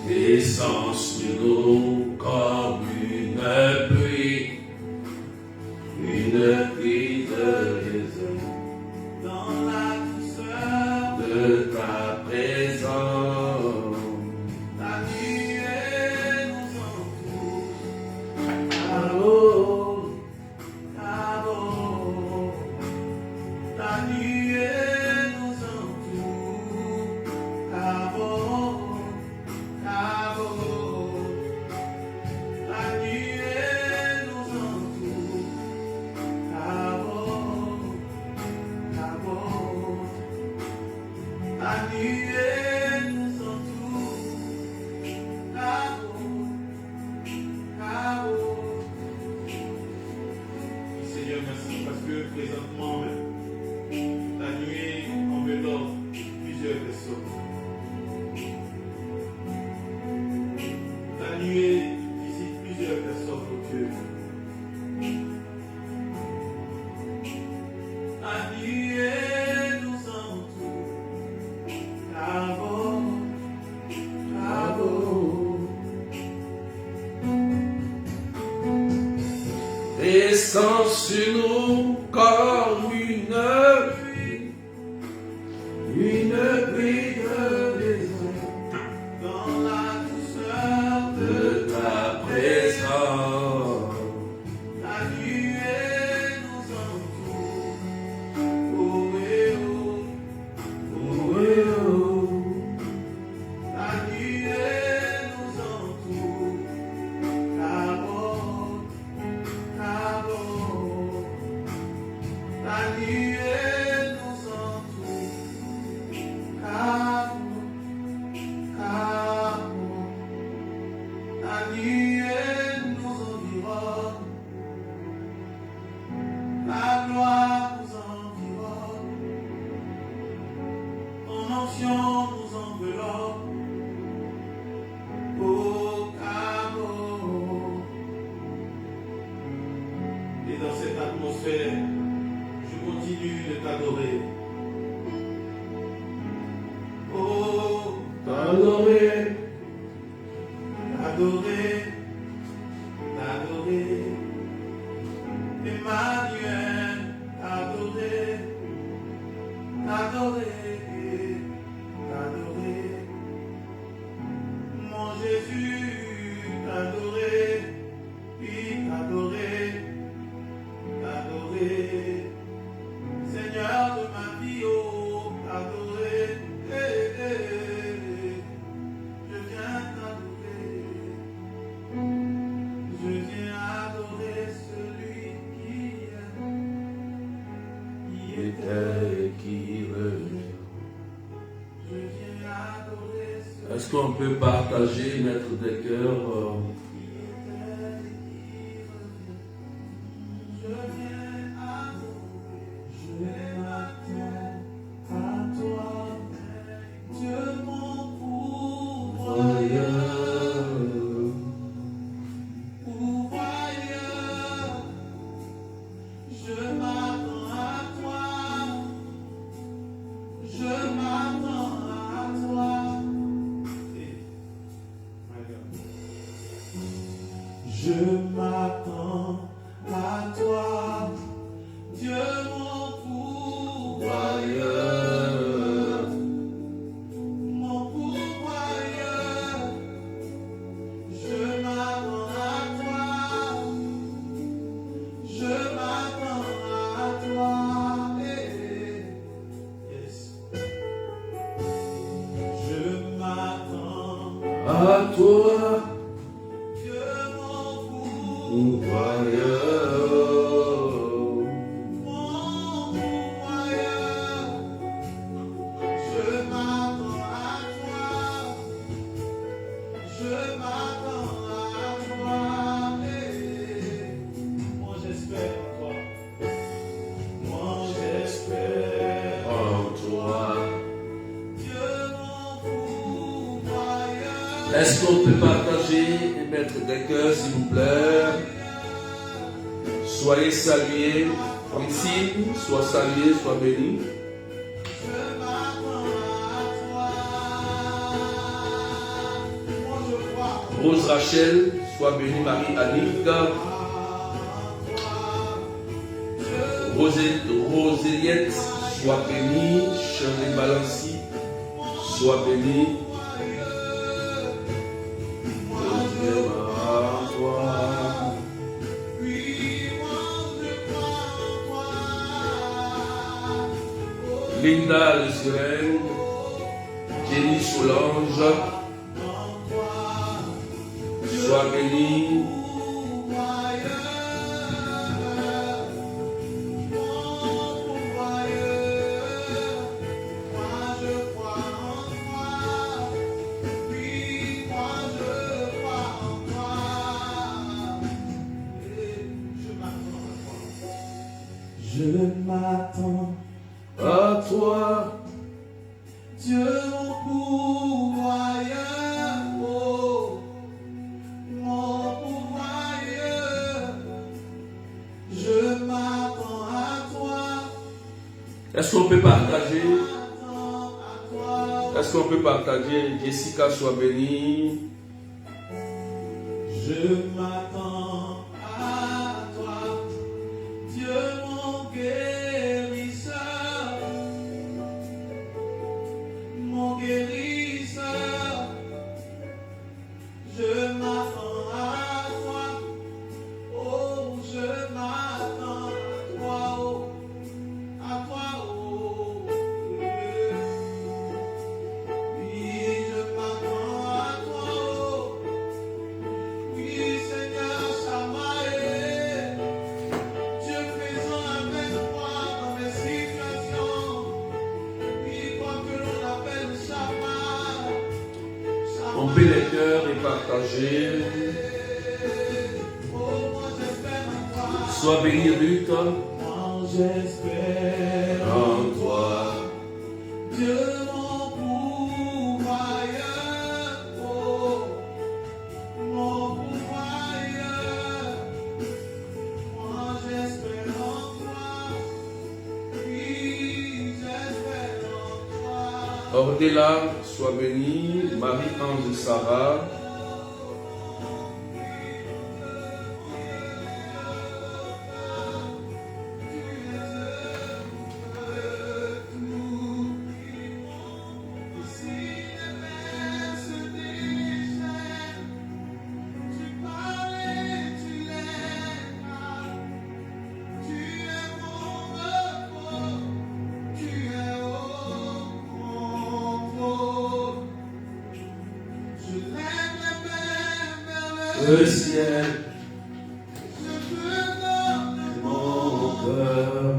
descend sur nous comme une pluie de guérison dans la douceur de ta présence. Ta nuée nous entoure, ta nuée nous entoure, ta nuée nous entoure, ta nuée nous entoure, Seigneur, merci parce que présentement même, ta nuée enveloppe plusieurs personnes. Ta nuée visite plusieurs personnes au Dieu. Ta nuée nous entoure. Descends sur nous comme une pluie de désolé dans la douceur de ta présence. Ta nuée nous entoure, oh et oh, oh et oh. Ta nuée nous entoure, ta nuée nous entoure, ta nuée nous environne, ta gloire nous environne, ton onction nous enveloppe, oh Cabo. Et dans cette atmosphère, je continue de t'adorer. Oh, t'adorer, t'adorer, t'adorer. Emmanuel, t'adorer, t'adorer, t'adorer. Mon Jésus, t'adorer, oui, t'adorer, t'adorer. Seigneur de ma vie, oh, t'adorer, je viens t'adorer, je viens adorer celui qui était et qui revient. Je viens adorer celui. Est-ce qu'on peut partager, mettre des cœurs Je m'attends à toi, Dieu mon pourvoyeur, mon pourvoyeur. Je m'attends à toi, je m'attends à toi. Yes. Je m'attends à toi. Est-ce qu'on peut partager et mettre des cœurs, s'il vous plaît? Soyez salués, Francine, sois saluée, sois bénie. Je m'attends à toi, mon Rose Rachel, sois bénie. Marie-Annick. Roséliette, sois bénie. Shirley Balancy, sois bénie. Linda Le Sirène, Jenny Solange, sois bénie. Je m'attends À toi, Dieu mon pourvoyeur, oh, mon pourvoyeur, je m'attends à toi. est-ce qu'on peut partager? M'attends à toi. Est-ce qu'on peut partager? Jessica, sois bénie. Je m'attends à toi, Dieu mon guérisseur, mon guérisseur. Je m'attends à toi, oh, je m'attends à toi, oh, oui, je m'attends à toi, oh. Oui, Seigneur, Samaël, Dieu présent avec moi dans mes situations. Oui, quoi que l'on appelle Shabbat. On peut les cœurs et partager. Oh, moi j'espère en toi. Sois bénie, Ruth. Moi j'espère En toi. Dieu mon pourvoyeur. Oh, mon pourvoyeur. Moi j'espère en toi. Oui, j'espère en toi. Ordela, sois bénie. Marie-Ange Sarah. Le ciel, mon cœur.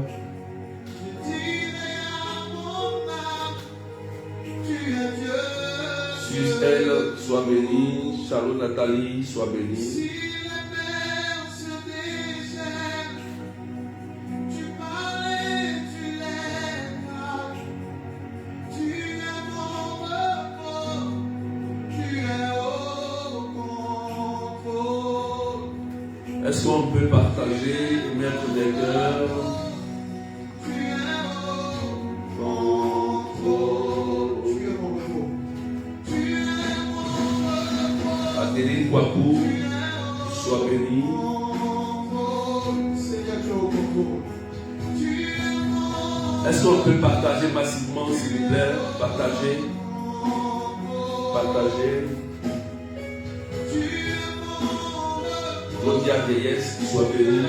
Suis elle, sois bénie. Charlotte Nathalie, sois bénie. Est-ce qu'on peut partager et mettre des cœurs? Adéline Kwaku, sois bénie. Est-ce qu'on peut partager massivement, s'il vous plaît? Partager. Partager. Claudia Vieillesse, sois bénie.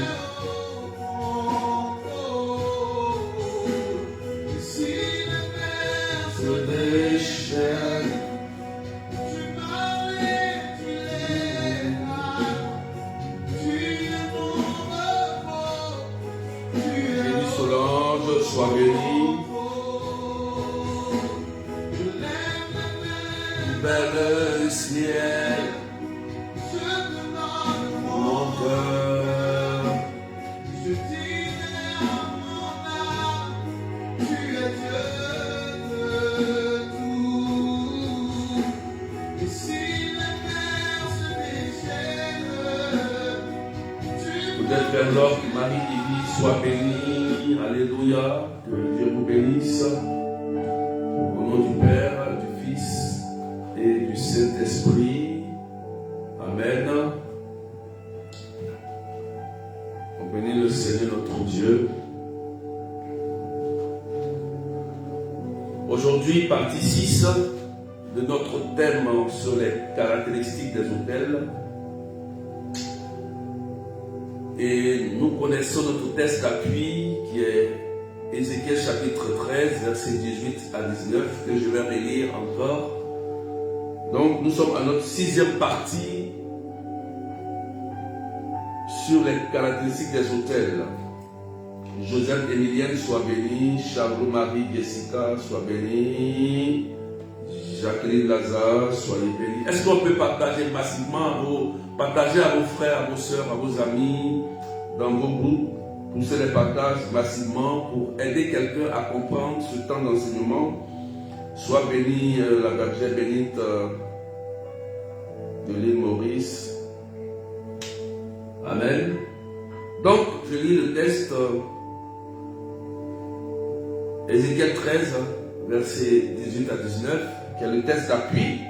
Se déchaîne. Bénie Solange, sois bénie. Belle ciel. Mon cœur, Je dirai à mon âme, tu es Dieu de tout. Et si les mers se déchaînent, peut-être vers l'or, Marie-Élie, sois bénie. Alléluia. Que Dieu vous bénisse. Au nom du Père, du Fils et du Saint-Esprit. Amen. On bénit le Seigneur notre Dieu. Aujourd'hui, partie 6 de notre thème sur les caractéristiques des autels. Et nous connaissons notre texte d'appui qui est Ézéchiel chapitre 13, versets 18 à 19, que je vais relire encore. Donc nous sommes à notre 6e partie sur les caractéristiques des autels. Joseph Emilienne soit béni, Charles-Marie Jessica soit béni, Jacqueline Lazare soyez béni. Est-ce qu'on peut partager massivement, partager à vos frères, à vos soeurs, à vos amis, dans vos groupes, pousser les partages massivement pour aider quelqu'un à comprendre ce temps d'enseignement. Sois béni, la bergère bénite de l'île Maurice. Amen. Donc, je lis le texte Ézéchiel 13, versets 18 à 19, qui est le texte d'appui.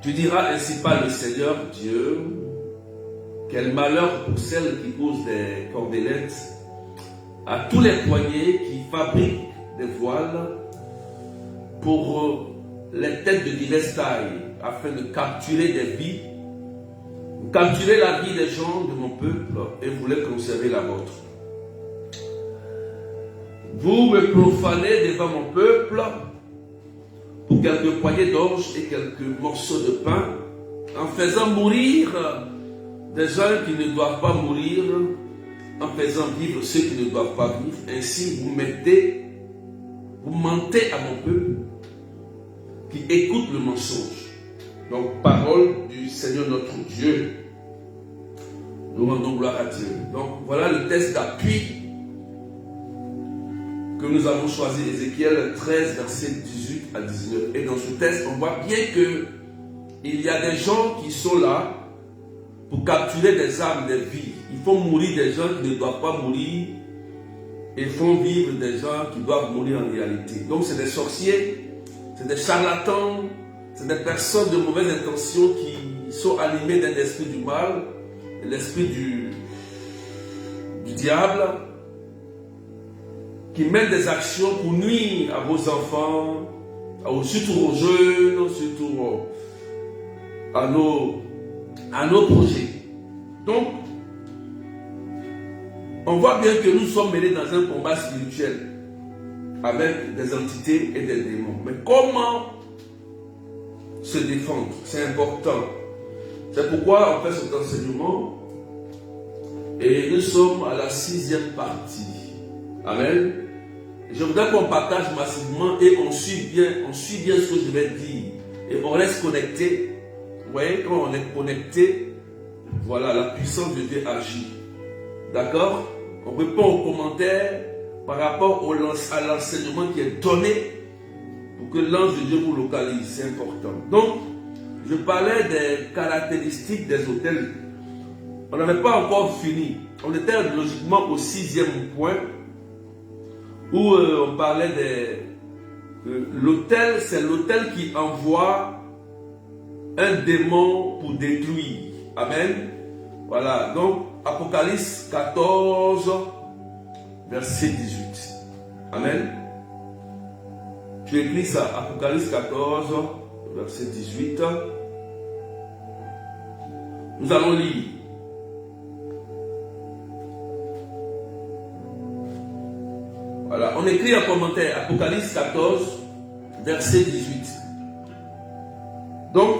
Tu diras ainsi par le Seigneur Dieu, quel malheur pour celles qui causent des cordelettes, à tous les poignets qui fabriquent des voiles pour les têtes de diverses tailles, afin de capturer des vies, capturer la vie des gens de mon peuple et voulez conserver la vôtre. Vous me profanez devant mon peuple pour quelques poignées d'orge et quelques morceaux de pain, en faisant mourir des gens qui ne doivent pas mourir, en faisant vivre ceux qui ne doivent pas vivre. Ainsi vous mentez à mon peuple qui écoute le mensonge. Donc, parole du Seigneur notre Dieu. Nous rendons gloire à Dieu. Donc, voilà le texte d'appui que nous avons choisi, Ézéchiel 13, versets 18 à 19. Et dans ce texte, on voit bien qu'il y a des gens qui sont là pour capturer des âmes, des vies. Ils font mourir des gens qui ne doivent pas mourir et font vivre des gens qui doivent mourir en réalité. Donc, c'est des sorciers, c'est des charlatans, c'est des personnes de mauvaise intention qui sont animées d'un esprit du mal, l'esprit du diable, qui mènent des actions pour nuire à vos enfants, surtout aux jeunes, surtout à nos projets. Donc, on voit bien que nous sommes mêlés dans un combat spirituel avec des entités et des démons. Mais comment se défendre? C'est important. C'est pourquoi on fait cet enseignement. Et nous sommes à la 6e partie. Amen. Je voudrais qu'on partage massivement et on suit bien ce que je vais dire. Et on reste connecté. Vous voyez, quand on est connecté, voilà, la puissance de Dieu agit. D'accord? On répond aux commentaires par rapport à l'enseignement qui est donné pour que l'ange de Dieu vous localise. C'est important. Donc, je parlais des caractéristiques des autels. On n'avait pas encore fini. On était logiquement au 6e point où on parlait l'autel. C'est l'autel qui envoie un démon pour détruire. Amen. Voilà. Donc, Apocalypse 14, verset 18. Amen. Tu écris ça, Apocalypse 14, verset 18. Nous allons lire. Voilà, on écrit un commentaire, Apocalypse 14, verset 18. Donc,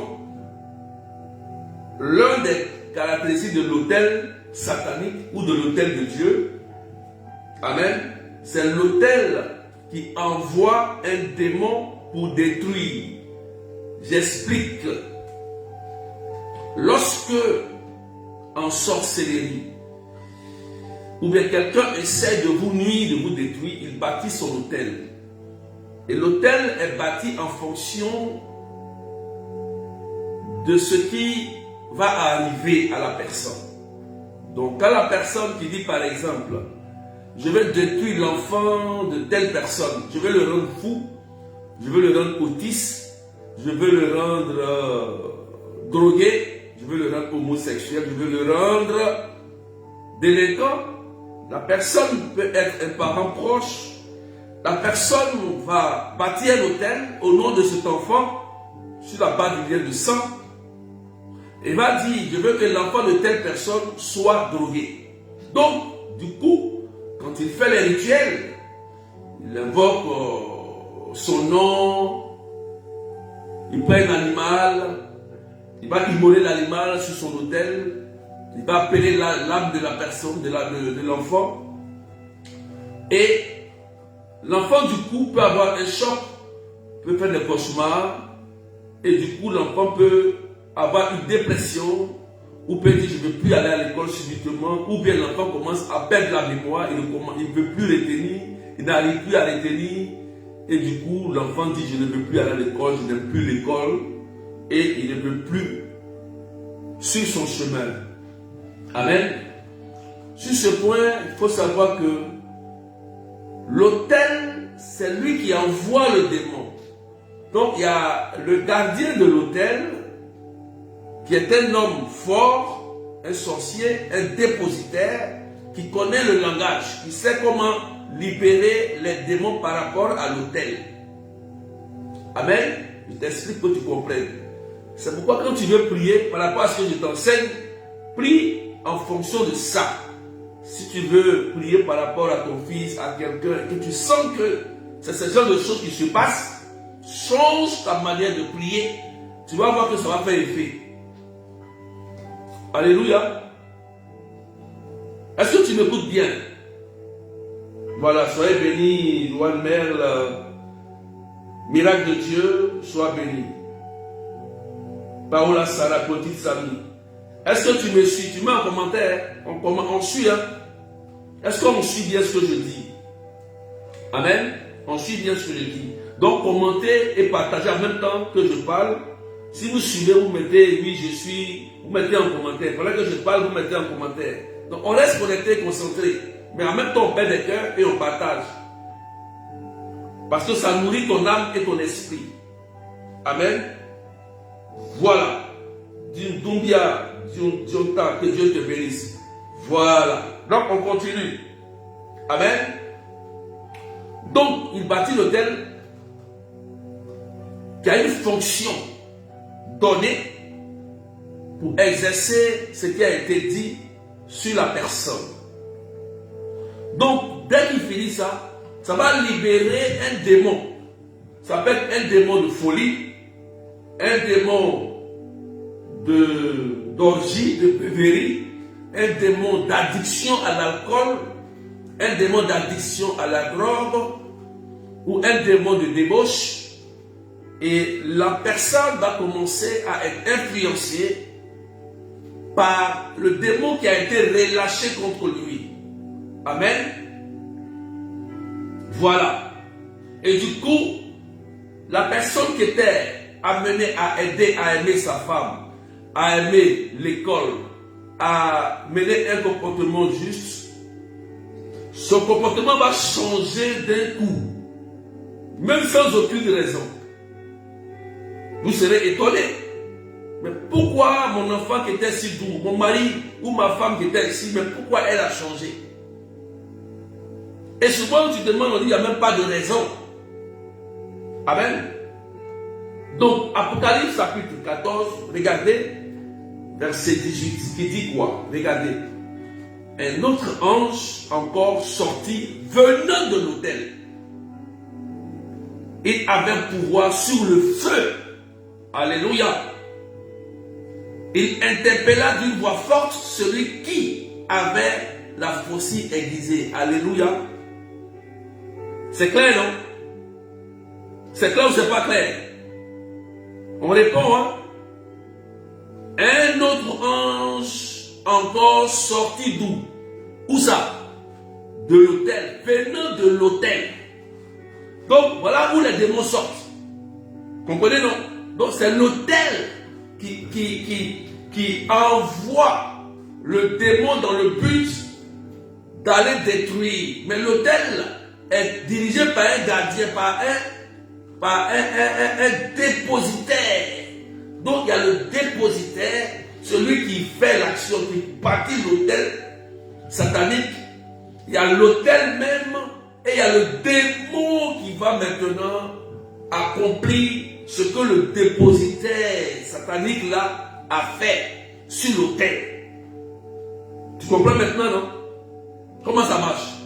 l'un des caractéristiques de l'autel satanique ou de l'autel de Dieu, amen, c'est l'autel qui envoie un démon pour détruire. J'explique. Lorsque en sorcellerie, ou bien quelqu'un essaie de vous nuire, de vous détruire, il bâtit son autel. Et l'autel est bâti en fonction de ce qui va arriver à la personne. Donc quand la personne qui dit par exemple, je vais détruire l'enfant de telle personne, je vais le rendre fou, je veux le rendre autiste, je veux le rendre drogué, je veux le rendre homosexuel, je veux le rendre délinquant. La personne peut être un parent proche. La personne va bâtir un hôtel au nom de cet enfant sur la base du lien de sang. Et va dire, je veux que l'enfant de telle personne soit drogué. Donc, du coup, quand il fait les rituels, il invoque son nom, il prend un animal, il va immoler l'animal sur son autel, il va appeler l'âme de la personne, de l'enfant. Et l'enfant, du coup, peut avoir un choc, peut faire des cauchemars, et du coup, l'enfant peut avoir une dépression, ou peut dire, je ne veux plus aller à l'école subitement, ou bien l'enfant commence à perdre la mémoire, il ne veut plus retenir, il n'arrive plus à retenir, et du coup, l'enfant dit, je ne veux plus aller à l'école, je n'aime plus l'école, et il ne veut plus suivre son chemin. Amen. Sur ce point, il faut savoir que l'autel, c'est lui qui envoie le démon. Donc, il y a le gardien de l'autel, qui est un homme fort, un sorcier, un dépositaire, qui connaît le langage, qui sait comment libérer les démons par rapport à l'autel. Amen. Je t'explique que tu comprennes. C'est pourquoi quand tu veux prier, par rapport à ce que je t'enseigne, prie en fonction de ça. Si tu veux prier par rapport à ton fils, à quelqu'un, et tu sens que c'est ce genre de choses qui se passent, change ta manière de prier. Tu vas voir que ça va faire effet. Alléluia. Est-ce que tu m'écoutes bien? Voilà, soyez bénis, Joanne Merle, miracle de Dieu, sois béni. Paola Sarah, petite Samy. Est-ce que tu me suis? Tu mets un commentaire. On suit, hein? Est-ce qu'on suit bien ce que je dis? Amen. On suit bien ce que je dis. Donc, commentez et partagez en même temps que je parle. Si vous suivez, vous mettez oui, je suis. Vous mettez en commentaire. Pendant que je parle, vous mettez en commentaire. Donc, on reste connecté, concentré. Mais en même temps, on perd des cœurs et on partage. Parce que ça nourrit ton âme et ton esprit. Amen. Voilà. Dumbia, Dionta, que Dieu te bénisse. Voilà. Donc, on continue. Amen. Donc, il bâtit l'autel qui a une fonction donnée pour exercer ce qui a été dit sur la personne. Donc, dès qu'il finit ça, ça va libérer un démon. Ça peut être un démon de folie, un démon d'orgie, de beuverie, un démon d'addiction à l'alcool, un démon d'addiction à la drogue, ou un démon de débauche. Et la personne va commencer à être influencée par le démon qui a été relâché contre lui. Amen. Voilà. Et du coup, la personne qui était amenée à aider, à aimer sa femme, à aimer l'école, à mener un comportement juste, son comportement va changer d'un coup, même sans aucune raison. Vous serez étonnés. Mais pourquoi mon enfant qui était si doux, mon mari ou ma femme qui était ici, mais pourquoi elle a changé? Et souvent tu te demandes, on dit, il n'y a même pas de raison. Amen. Donc, Apocalypse chapitre 14, regardez, verset 18, qui dit quoi? Regardez. Un autre ange encore sorti, venant de l'autel. Il avait un pouvoir sur le feu. Alléluia. Il interpella d'une voix forte celui qui avait la faucille aiguisée. Alléluia. C'est clair, non? C'est clair ou c'est pas clair? On répond, hein? Un autre ange encore sorti d'où? Où ça? De l'autel. Venant de l'autel. Donc, voilà où les démons sortent. Comprenez, non? Donc, c'est l'autel qui envoie le démon dans le but d'aller détruire. Mais l'autel est dirigé par un gardien, par par un dépositaire. Donc il y a le dépositaire, celui qui fait l'action, qui bâtit l'autel satanique. Il y a l'autel même et il y a le démon qui va maintenant accomplir ce que le dépositaire satanique là a fait sur l'autel. Tu comprends maintenant, non? Comment ça marche?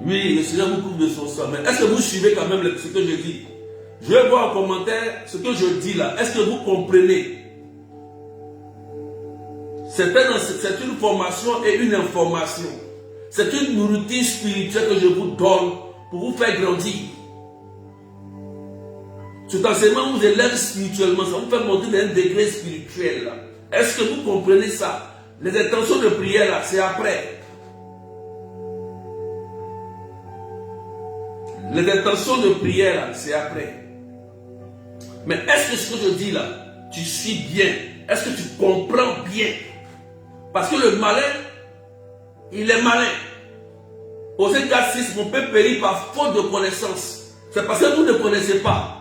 Oui, le Seigneur vous couvre de son sang. Mais est-ce que vous suivez quand même ce que je dis? Je vais voir en commentaire ce que je dis là. Est-ce que vous comprenez? C'est une formation et une information. C'est une nourriture spirituelle que je vous donne pour vous faire grandir. Cet enseignement vous élève spirituellement. Ça vous fait monter d'un degré spirituel là. Est-ce que vous comprenez ça? Les intentions de prière là, c'est après. Les intentions de prière là, c'est après. Mais est-ce que ce que je dis là, tu suis bien? Est-ce que tu comprends bien? Parce que le malin, il est malin. Au 4-6, mon peuple périt par faute de connaissance. C'est parce que vous ne connaissez pas.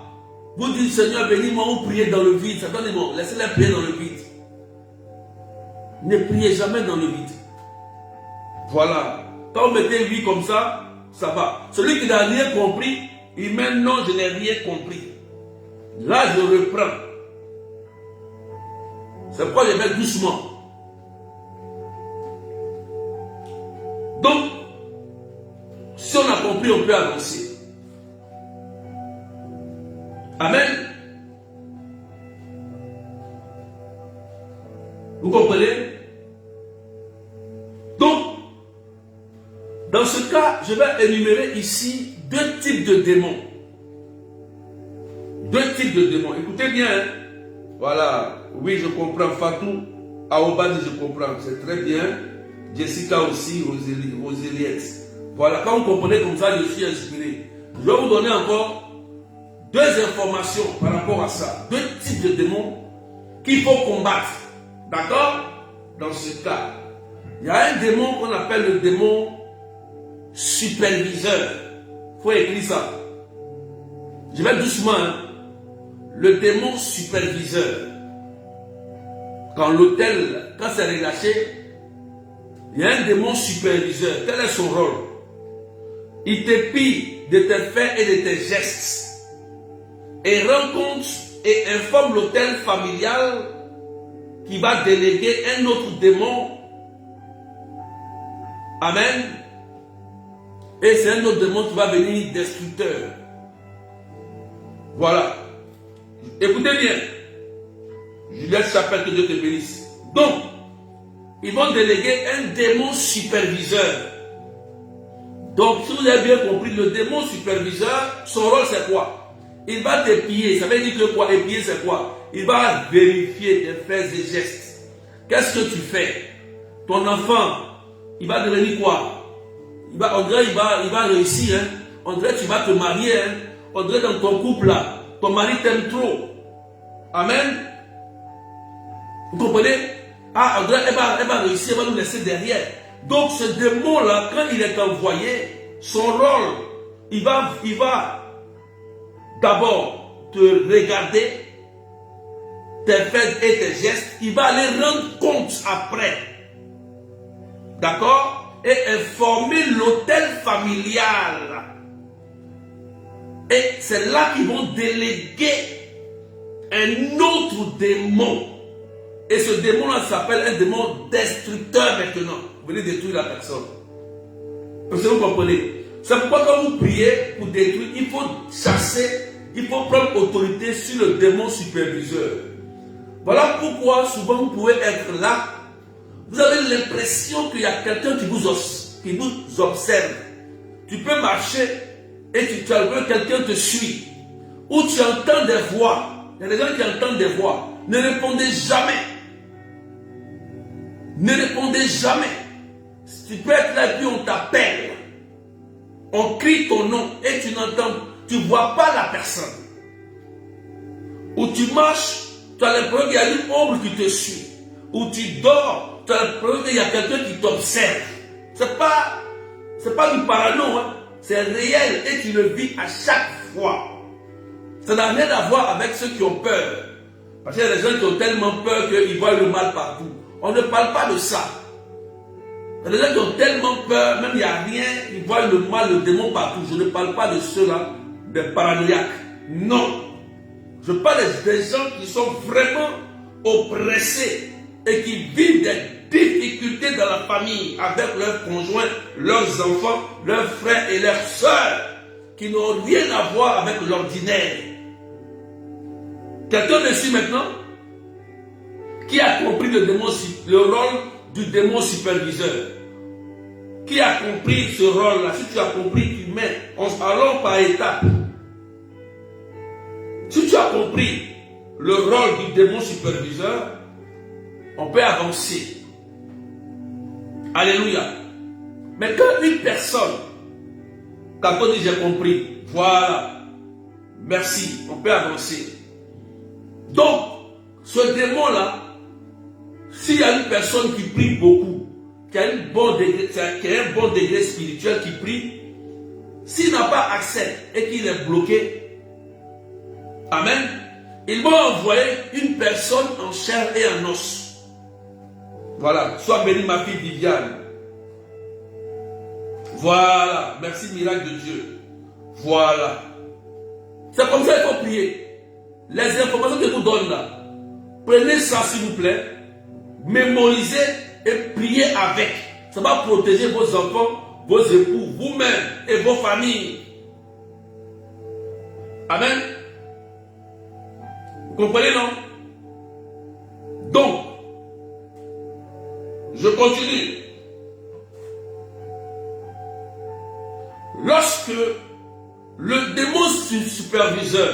Vous dites, Seigneur, bénis-moi, vous priez dans le vide. Attendez, bon, laissez-les prier dans le vide. Ne priez jamais dans le vide. Voilà. Quand vous mettez oui comme ça va. Celui qui n'a rien compris, il met non, je n'ai rien compris. Là, je reprends. C'est pourquoi je vais doucement. Donc, si on a compris, on peut avancer. Amen. Vous comprenez? Donc, dans ce cas, je vais énumérer ici deux types de démons. Deux types de démons. Écoutez bien. Hein? Voilà. Oui, je comprends. Fatou, Aoba dit je comprends. C'est très bien. Jessica aussi, Roseliette. Voilà. Quand vous comprenez comme ça, je suis inspiré. Je vais vous donner encore deux informations par rapport à ça. Deux types de démons qu'il faut combattre. D'accord? Dans ce cas, il y a un démon qu'on appelle le démon superviseur. Il faut écrire ça. Je vais doucement. Hein. Le démon superviseur. Quand l'autel, quand c'est relâché, il y a un démon superviseur. Quel est son rôle? Il t'épie de tes faits et de tes gestes. Et rend compte et informe l'autel familial qui va déléguer un autre démon. Amen. Et c'est un autre démon qui va venir destructeur. Voilà. Écoutez bien. Juliette Chapelle, que Dieu te bénisse. Donc, ils vont déléguer un démon superviseur. Donc, si vous avez bien compris, le démon superviseur, son rôle c'est quoi? Il va t'épier. Ça veut dire que quoi? Épier c'est quoi? Il va vérifier tes faits et gestes. Qu'est-ce que tu fais? Ton enfant, il va devenir quoi? On dirait il va réussir. Hein? On dirait tu vas te marier. Hein? On dirait dans ton couple là, ton mari t'aime trop. Amen. Vous comprenez? Ah, on dirait elle va réussir, elle va nous laisser derrière. Donc ce démon là, quand il est envoyé, son rôle, il va d'abord te regarder, tes faits et tes gestes. Il va aller rendre compte après. D'accord? Et informer l'autel familial. Et c'est là qu'ils vont déléguer un autre démon. Et ce démon-là s'appelle un démon destructeur maintenant. Vous venez détruire la personne. Parce que vous comprenez. C'est pourquoi quand vous priez pour détruire, il faut chasser, il faut prendre autorité sur le démon superviseur. Voilà pourquoi souvent vous pouvez être là. Vous avez l'impression qu'il y a quelqu'un qui vous observe. Tu peux marcher et tu vois quelqu'un te suit. Ou tu entends des voix. Il y a des gens qui entendent des voix. Ne répondez jamais. Ne répondez jamais. Tu peux être là et puis on t'appelle. On crie ton nom et tu n'entends, tu ne vois pas la personne. Ou tu marches, tu as l'impression qu'il y a une ombre qui te suit. Ou tu dors, tu as l'impression qu'il y a quelqu'un qui t'observe. C'est pas du parano, hein. C'est réel et tu le vis à chaque fois. Ça n'a rien à voir avec ceux qui ont peur. Parce qu'il y a des gens qui ont tellement peur qu'ils voient le mal partout. On ne parle pas de ça. Il y a des gens qui ont tellement peur, même il n'y a rien, ils voient le mal, le démon partout. Je ne parle pas de ceux-là, des paranoïaques. Non. Je parle des gens qui sont vraiment oppressés et qui vivent des difficultés dans la famille avec leurs conjoints, leurs enfants, leurs frères et leurs sœurs qui n'ont rien à voir avec l'ordinaire. Quelqu'un dessus maintenant qui a compris le rôle du démon superviseur. Qui a compris ce rôle-là? Si tu as compris, tu mets. Allons par étapes. Si tu as compris le rôle du démon superviseur, on peut avancer. Alléluia. Mais quand une personne, quand on dit j'ai compris, voilà, merci, on peut avancer. Donc, ce démon-là, s'il y a une personne qui prie beaucoup, qui a un bon degré spirituel qui prie, s'il n'a pas accès et qu'il est bloqué, amen, il va envoyer une personne en chair et en os. Voilà, sois bénie ma fille Viviane. Voilà, merci miracle de Dieu. Voilà. C'est comme ça qu'il faut prier. Les informations que je vous donne là, prenez ça s'il vous plaît, mémorisez et priez avec. Ça va protéger vos enfants, vos époux, vous-même et vos familles. Amen. Vous comprenez, non? Donc, je continue. Lorsque le démon superviseur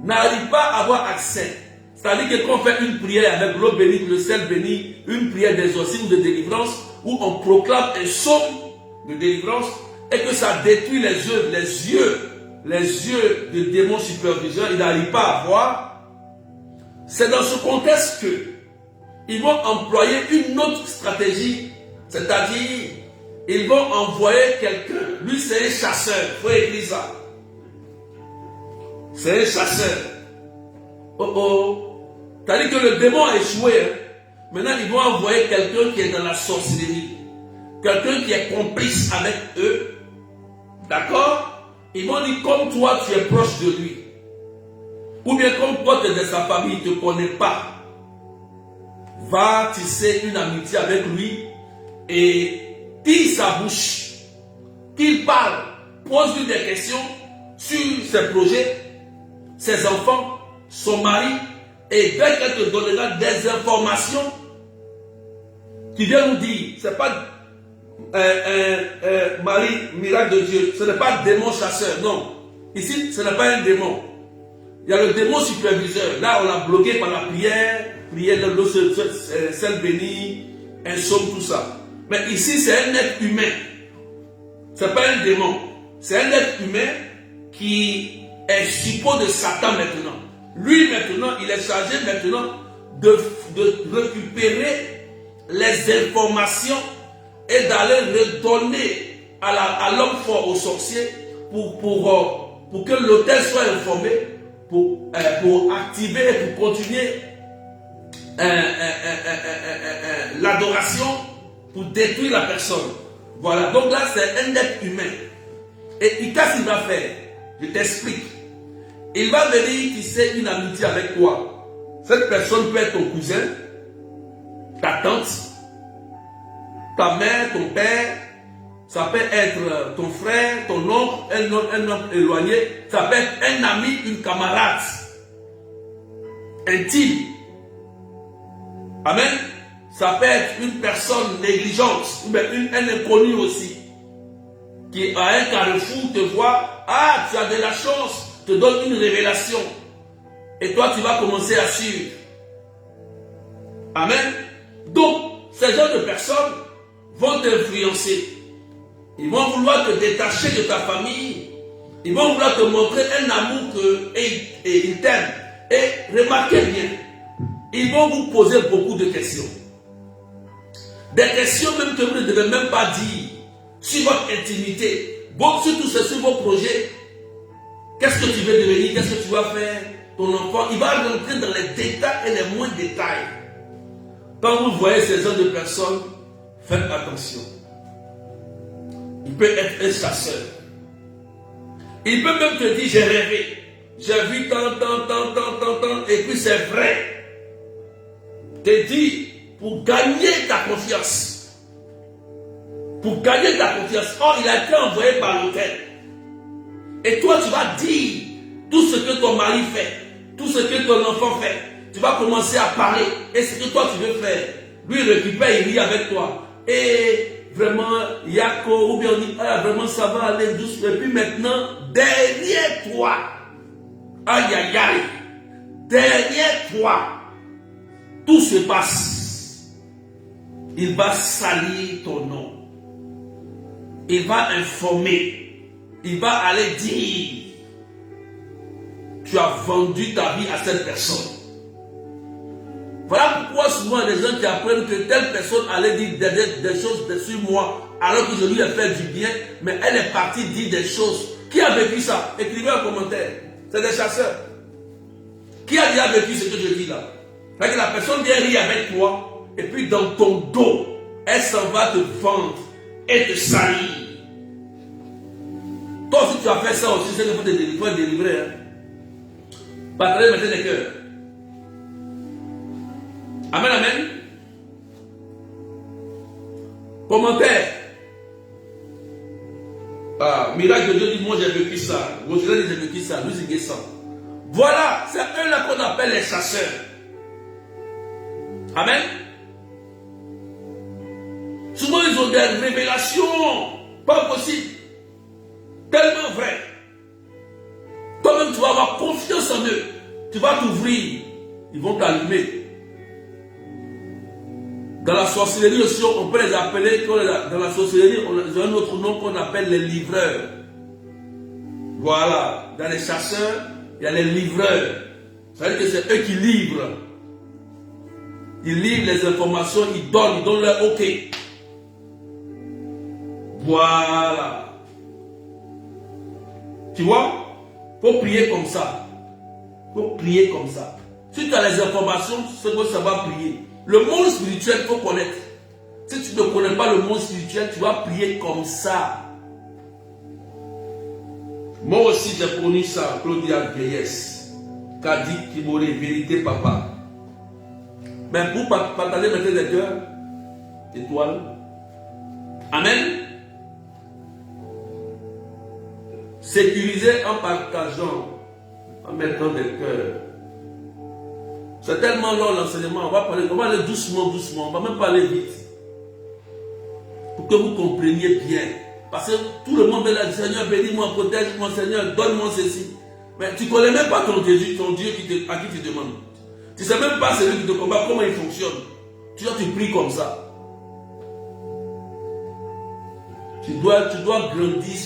n'arrive pas à avoir accès, c'est-à-dire que quand on fait une prière avec l'eau bénite, le sel béni, une prière d'exorcisme, de délivrance, où on proclame un psaume de délivrance, et que ça détruit les yeux du démon superviseur, il n'arrive pas à voir. C'est dans ce contexte que ils vont employer une autre stratégie, c'est-à-dire ils vont envoyer quelqu'un. Lui, c'est un chasseur. Il faut écrire ça. C'est un chasseur. Oh oh. C'est-à-dire que le démon a échoué. Hein. Maintenant, ils vont envoyer quelqu'un qui est dans la sorcellerie. Quelqu'un qui est complice avec eux. D'accord? Ils vont dire, comme toi, tu es proche de lui. Ou bien comme toi, tu es de sa famille, il ne te connaît pas. Va tisser une amitié avec lui et tire sa bouche, qu'il parle, pose-lui des questions sur ses projets, ses enfants, son mari, et dès qu'elle te donnera des informations, tu viens nous dire, ce n'est pas Marie, miracle de Dieu, ce n'est pas un démon chasseur, non. Ici, ce n'est pas un démon. Il y a le démon superviseur. Là, on l'a bloqué par la prière de l'eau, sel béni, un psaume, tout ça. Mais ici, c'est un être humain. Ce n'est pas un démon. C'est un être humain qui est suppôt de Satan maintenant. Lui, maintenant, il est chargé maintenant de récupérer les informations et d'aller redonner à l'homme fort, au sorcier, pour que l'autel soit informé, pour activer et pour continuer l'adoration, pour détruire la personne. Voilà, donc là c'est un être humain. Et qu'est-ce qu'il va faire? Je t'explique. Il va venir tisser une amitié avec toi. Cette personne peut être ton cousin, ta tante, ta mère, ton père. Ça peut être ton frère, ton oncle, un oncle éloigné. Ça peut être un ami, une camarade intime. Amen. Ça peut être une personne négligente, ou un inconnu aussi, qui à un carrefour te voit, ah, tu as de la chance, te donne une révélation. Et toi, tu vas commencer à suivre. Amen. Donc, ces genres de personnes vont t'influencer. Ils vont vouloir te détacher de ta famille. Ils vont vouloir te montrer un amour qu'ils t'aiment. Et remarquez bien, ils vont vous poser beaucoup de questions. Des questions même que vous ne devez même pas dire sur votre intimité. Bon, surtout sur vos projets. Qu'est-ce que tu veux devenir? Qu'est-ce que tu vas faire? Ton enfant, il va rentrer dans les détails et les moindres détails. Quand vous voyez ces genre de personnes, faites attention. Il peut être un chasseur. Il peut même te dire, j'ai rêvé. J'ai vu tant, et puis c'est vrai. Te dit, pour gagner ta confiance. Pour gagner ta confiance. Or, il a été envoyé par l'autel. Et toi, tu vas dire tout ce que ton mari fait, tout ce que ton enfant fait. Tu vas commencer à parler. Et ce que toi, tu veux faire. Lui, il récupère, il rit avec toi. Et vraiment, Yako, ou bien on dit, ah, vraiment, ça va aller doucement. Et puis maintenant, derrière toi, aïe, aïe, aïe, derrière toi, tout se passe. Il va salir ton nom. Il va informer. Il va aller dire, tu as vendu ta vie à cette personne. Voilà pourquoi souvent les gens qui apprennent que telle personne allait dire des choses sur moi, alors que je lui ai fait du bien, mais elle est partie dire des choses. Qui a vécu ça? Écrivez un commentaire. C'est des chasseurs. Qui a déjà vécu ce que je dis là? C'est que la personne vient rire avec toi, et puis dans ton dos, elle s'en va te vendre et te salir. Toi aussi tu as fait ça aussi, c'est qu'il faut te délivrer. Hein. Partagez maintenant les cœurs. Amen, amen. Commentaire. Ah, miracle de Dieu dit, moi j'ai vécu ça. Roger dit, j'ai vécu ça. Nous, c'est ça. Voilà, c'est eux-là qu'on appelle les chasseurs. Amen. Souvent, ils ont des révélations pas possibles. Tellement vrai. Toi-même, tu vas avoir confiance en eux. Tu vas t'ouvrir. Ils vont t'allumer. Dans la sorcellerie aussi, on peut les appeler, dans la sorcellerie, ils ont un autre nom qu'on appelle les livreurs. Voilà. Dans les chasseurs, il y a les livreurs. Ça veut dire que c'est eux qui livrent. Ils livrent les informations, ils donnent leur OK. Voilà. Tu vois, il faut prier comme ça. Il faut prier comme ça. Si tu as les informations, c'est que ça va prier. Le monde spirituel, il faut connaître. Si tu ne connais pas le monde spirituel, tu vas prier comme ça. Moi aussi, j'ai connu ça, Claudia Vieillesse. Kadi Kibore, vérité, papa. Mais pour partager maintenant les cœurs, étoile. Amen. Sécuriser en partageant, en mettant des cœurs. C'est tellement long l'enseignement, on va aller doucement, on va même pas aller vite. Pour que vous compreniez bien. Parce que tout le monde est là, Seigneur, bénis-moi, protège-moi, Seigneur, donne-moi ceci. Mais tu ne connais même pas ton Dieu à qui tu demandes. Tu ne sais même pas celui qui te combat, comment il fonctionne. Tu pries comme ça. Tu dois grandir.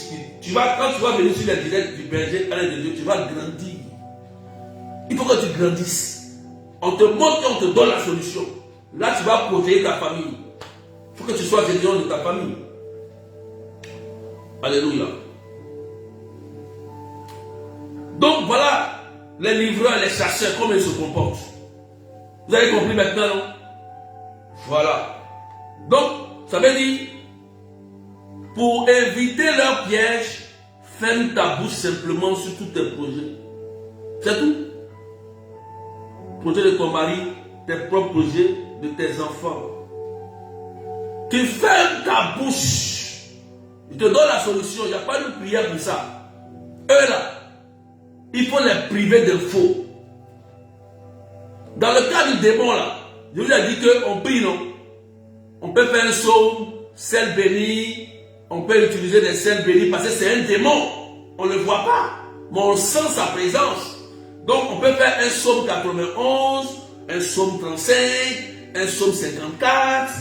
Quand tu vas venir sur les directs du berger, de Dieu, tu vas grandir. Il faut que tu grandisses. On te montre et on te donne la solution. Là, tu vas protéger ta famille. Il faut que tu sois général de ta famille. Alléluia. Donc voilà les livreurs, les chasseurs, comment ils se comportent. Vous avez compris maintenant, non? Voilà. Donc, ça veut dire, pour éviter leur piège, ferme ta bouche simplement sur tous tes projets. C'est tout. Projet de ton mari, tes propres projets, de tes enfants. Tu fermes ta bouche. Je te donne la solution. Il n'y a pas de prière pour ça. Eux là, il faut les priver d'infos. Dans le cas du démon là, je vous ai dit qu'on prie, non? On peut faire un psaume, sel béni, on peut utiliser des sels bénis parce que c'est un démon. On ne le voit pas, mais on sent sa présence. Donc on peut faire un psaume 91, un psaume 35, un psaume 54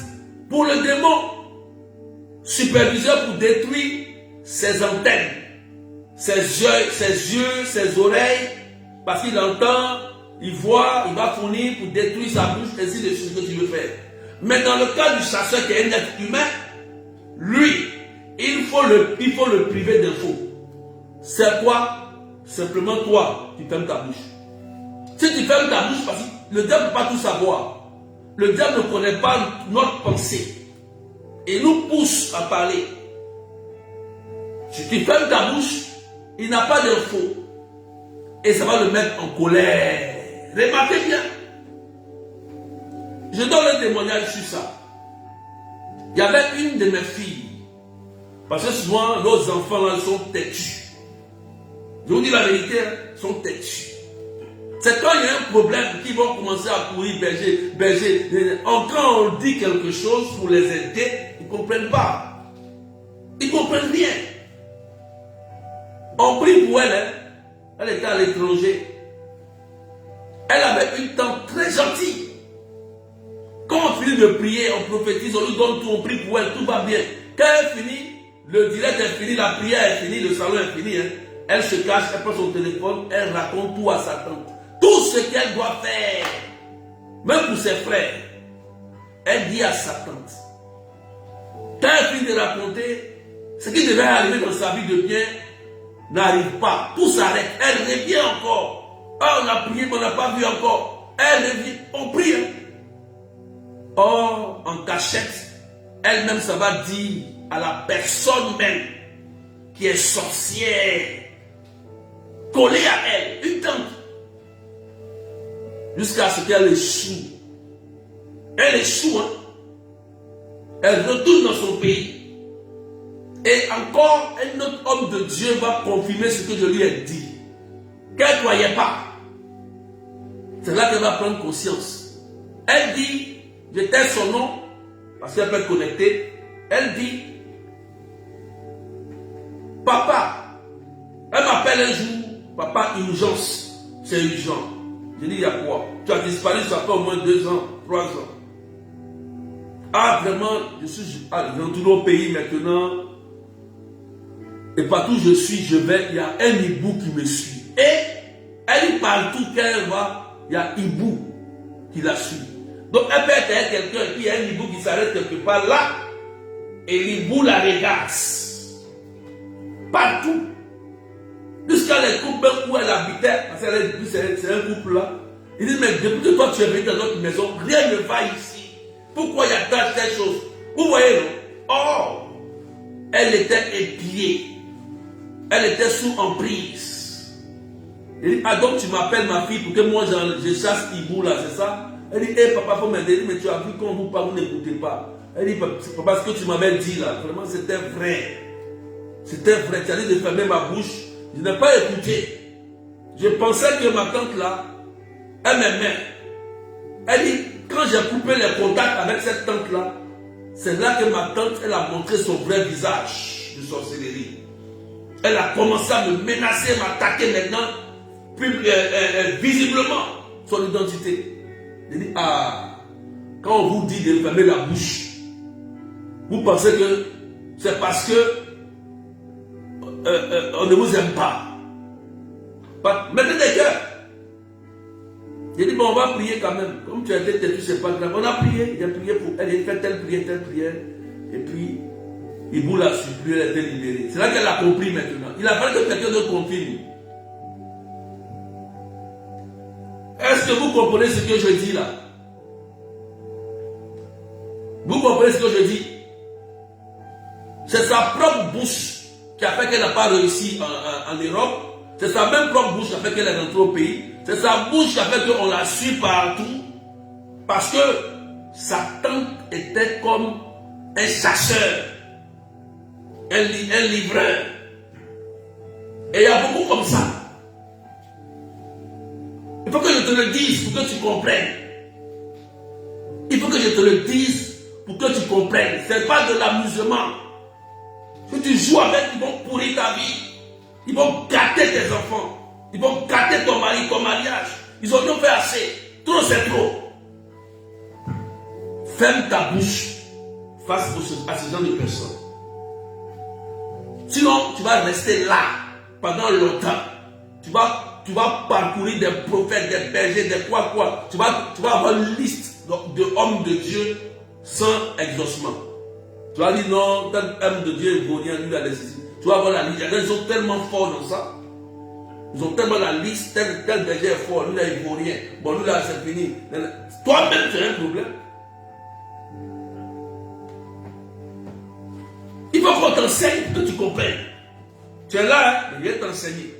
pour le démon. Superviseur pour détruire ses antennes, ses yeux, ses oreilles, parce qu'il entend, il voit, il va fournir pour détruire sa bouche, ainsi de suite que tu veux faire. Mais dans le cas du chasseur qui est un être humain, lui, il faut le priver d'infos. C'est quoi? Simplement toi, tu fermes ta bouche. Si tu fermes ta bouche, parce que le diable ne peut pas tout savoir. Le diable ne connaît pas notre pensée. Il nous pousse à parler. Si tu fermes ta bouche, il n'a pas d'infos. Et ça va le mettre en colère. Remarquez bien. Je donne un témoignage sur ça. Il y avait une de mes filles. Parce que souvent, nos enfants là sont têtus. Je vous dis la vérité, ils sont têtus. C'est quand il y a un problème qu'ils vont commencer à courir, berger. Quand on dit quelque chose pour les aider, ils ne comprennent pas. Ils ne comprennent rien. On prie pour elle, hein. Elle était à l'étranger. Elle avait une tante très gentille. Quand on finit de prier, on prophétise, on lui donne tout, on prie pour elle, tout va bien. Quand elle finit, le direct est fini, la prière est finie, le salon est fini. Hein. Elle se cache, elle prend son téléphone, elle raconte tout à sa tante. Tout ce qu'elle doit faire, même pour ses frères, elle dit à sa tante. Quand elle finit de raconter, ce qui devait arriver dans sa vie de bien n'arrive pas. Tout s'arrête. Elle revient encore. Ah, on a prié, mais on n'a pas vu encore. Elle revient. On prie. Or, en cachette, elle-même, ça va dire à la personne même qui est sorcière, collée à elle, une tante, jusqu'à ce qu'elle échoue. Elle échoue, hein. Elle retourne dans son pays. Et encore, un autre homme de Dieu va confirmer ce que je lui ai dit. Qu'elle ne croyait pas. C'est là qu'elle va prendre conscience. Elle dit, je tais son nom, parce qu'elle peut être connectée. Elle dit, papa, elle m'appelle un jour, papa, urgence, c'est urgent. Je dis, il y a quoi? Tu as disparu, ça fait au moins 2 ans, 3 ans. Ah, vraiment, je suis retourné au pays maintenant. Et partout où je suis, je vais, il y a un hibou qui me suit. Et elle, partout qu'elle va, il y a hibou qui la suit. Donc elle peut être quelqu'un, et puis il y a un hibou qui s'arrête quelque part là, et l'hibou la regarde. Partout. Jusqu'à les couples où elle habitait, parce que c'est un couple là. Il dit, mais depuis que toi tu es venu dans notre maison, rien ne va ici. Pourquoi il y a tant de choses? Vous voyez, non? Oh, elle était épiée. Elle était sous emprise. Il dit, ah donc tu m'appelles ma fille pour que moi je chasse hibou là, c'est ça? Elle dit, hé papa, faut m'aider. Mais tu as vu quand vous parlez, vous n'écoutez pas. Elle dit, c'est parce que tu m'avais dit là, vraiment c'était vrai. C'était vrai, tu as dit de fermer ma bouche. Je n'ai pas écouté. Je pensais que ma tante là, elle m'aimait. Elle dit, quand j'ai coupé les contacts avec cette tante là, c'est là que ma tante, elle a montré son vrai visage de sorcellerie. Elle a commencé à me menacer, m'attaquer maintenant, visiblement, son identité. Elle dit, ah, quand on vous dit de fermer la bouche, vous pensez que c'est parce que on ne vous aime pas. Mettez des cœurs. J'ai dit, bon, on va prier quand même. Comme tu as été têtu, c'est pas grave. On a prié, j'ai prié pour elle, j'ai fait telle prière. Et puis, Hibou l'a supplié, elle a été libérée. C'est là qu'elle a compris maintenant. Il a fallu que quelqu'un d'autre confirme. Est-ce que vous comprenez ce que je dis là? Vous comprenez ce que je dis? C'est sa propre bouche qui a fait qu'elle n'a pas réussi en Europe. C'est sa même propre bouche qui a fait qu'elle est rentrée au pays. C'est sa bouche qui a fait qu'on la suit partout. Parce que sa tante était comme un chasseur, un livreur. Et il y a beaucoup comme ça. Il faut que je te le dise pour que tu comprennes. Il faut que je te le dise pour que tu comprennes. Ce n'est pas de l'amusement. Si tu joues avec, ils vont pourrir ta vie. Ils vont gâter tes enfants. Ils vont gâter ton mari, ton mariage. Ils ont tout fait assez. Trop, c'est trop. Ferme ta bouche face à ce genre de personnes. Sinon, tu vas rester là pendant longtemps. Tu vas parcourir des prophètes, des bergers, des quoi. Tu vas avoir une liste de hommes de Dieu sans exaucement. Tu vas dire non, tel homme de Dieu est ivoirien, lui a décidé. Tu vas voir la liste. Ils sont tellement forts dans ça. Ils ont tellement la liste, tel berger est fort, lui là est ivoirien. Bon, lui là c'est fini. Toi-même, tu as un problème. Il faut qu'on t'enseigne, que tu comprennes. Tu es là, hein, je vais t'enseigner.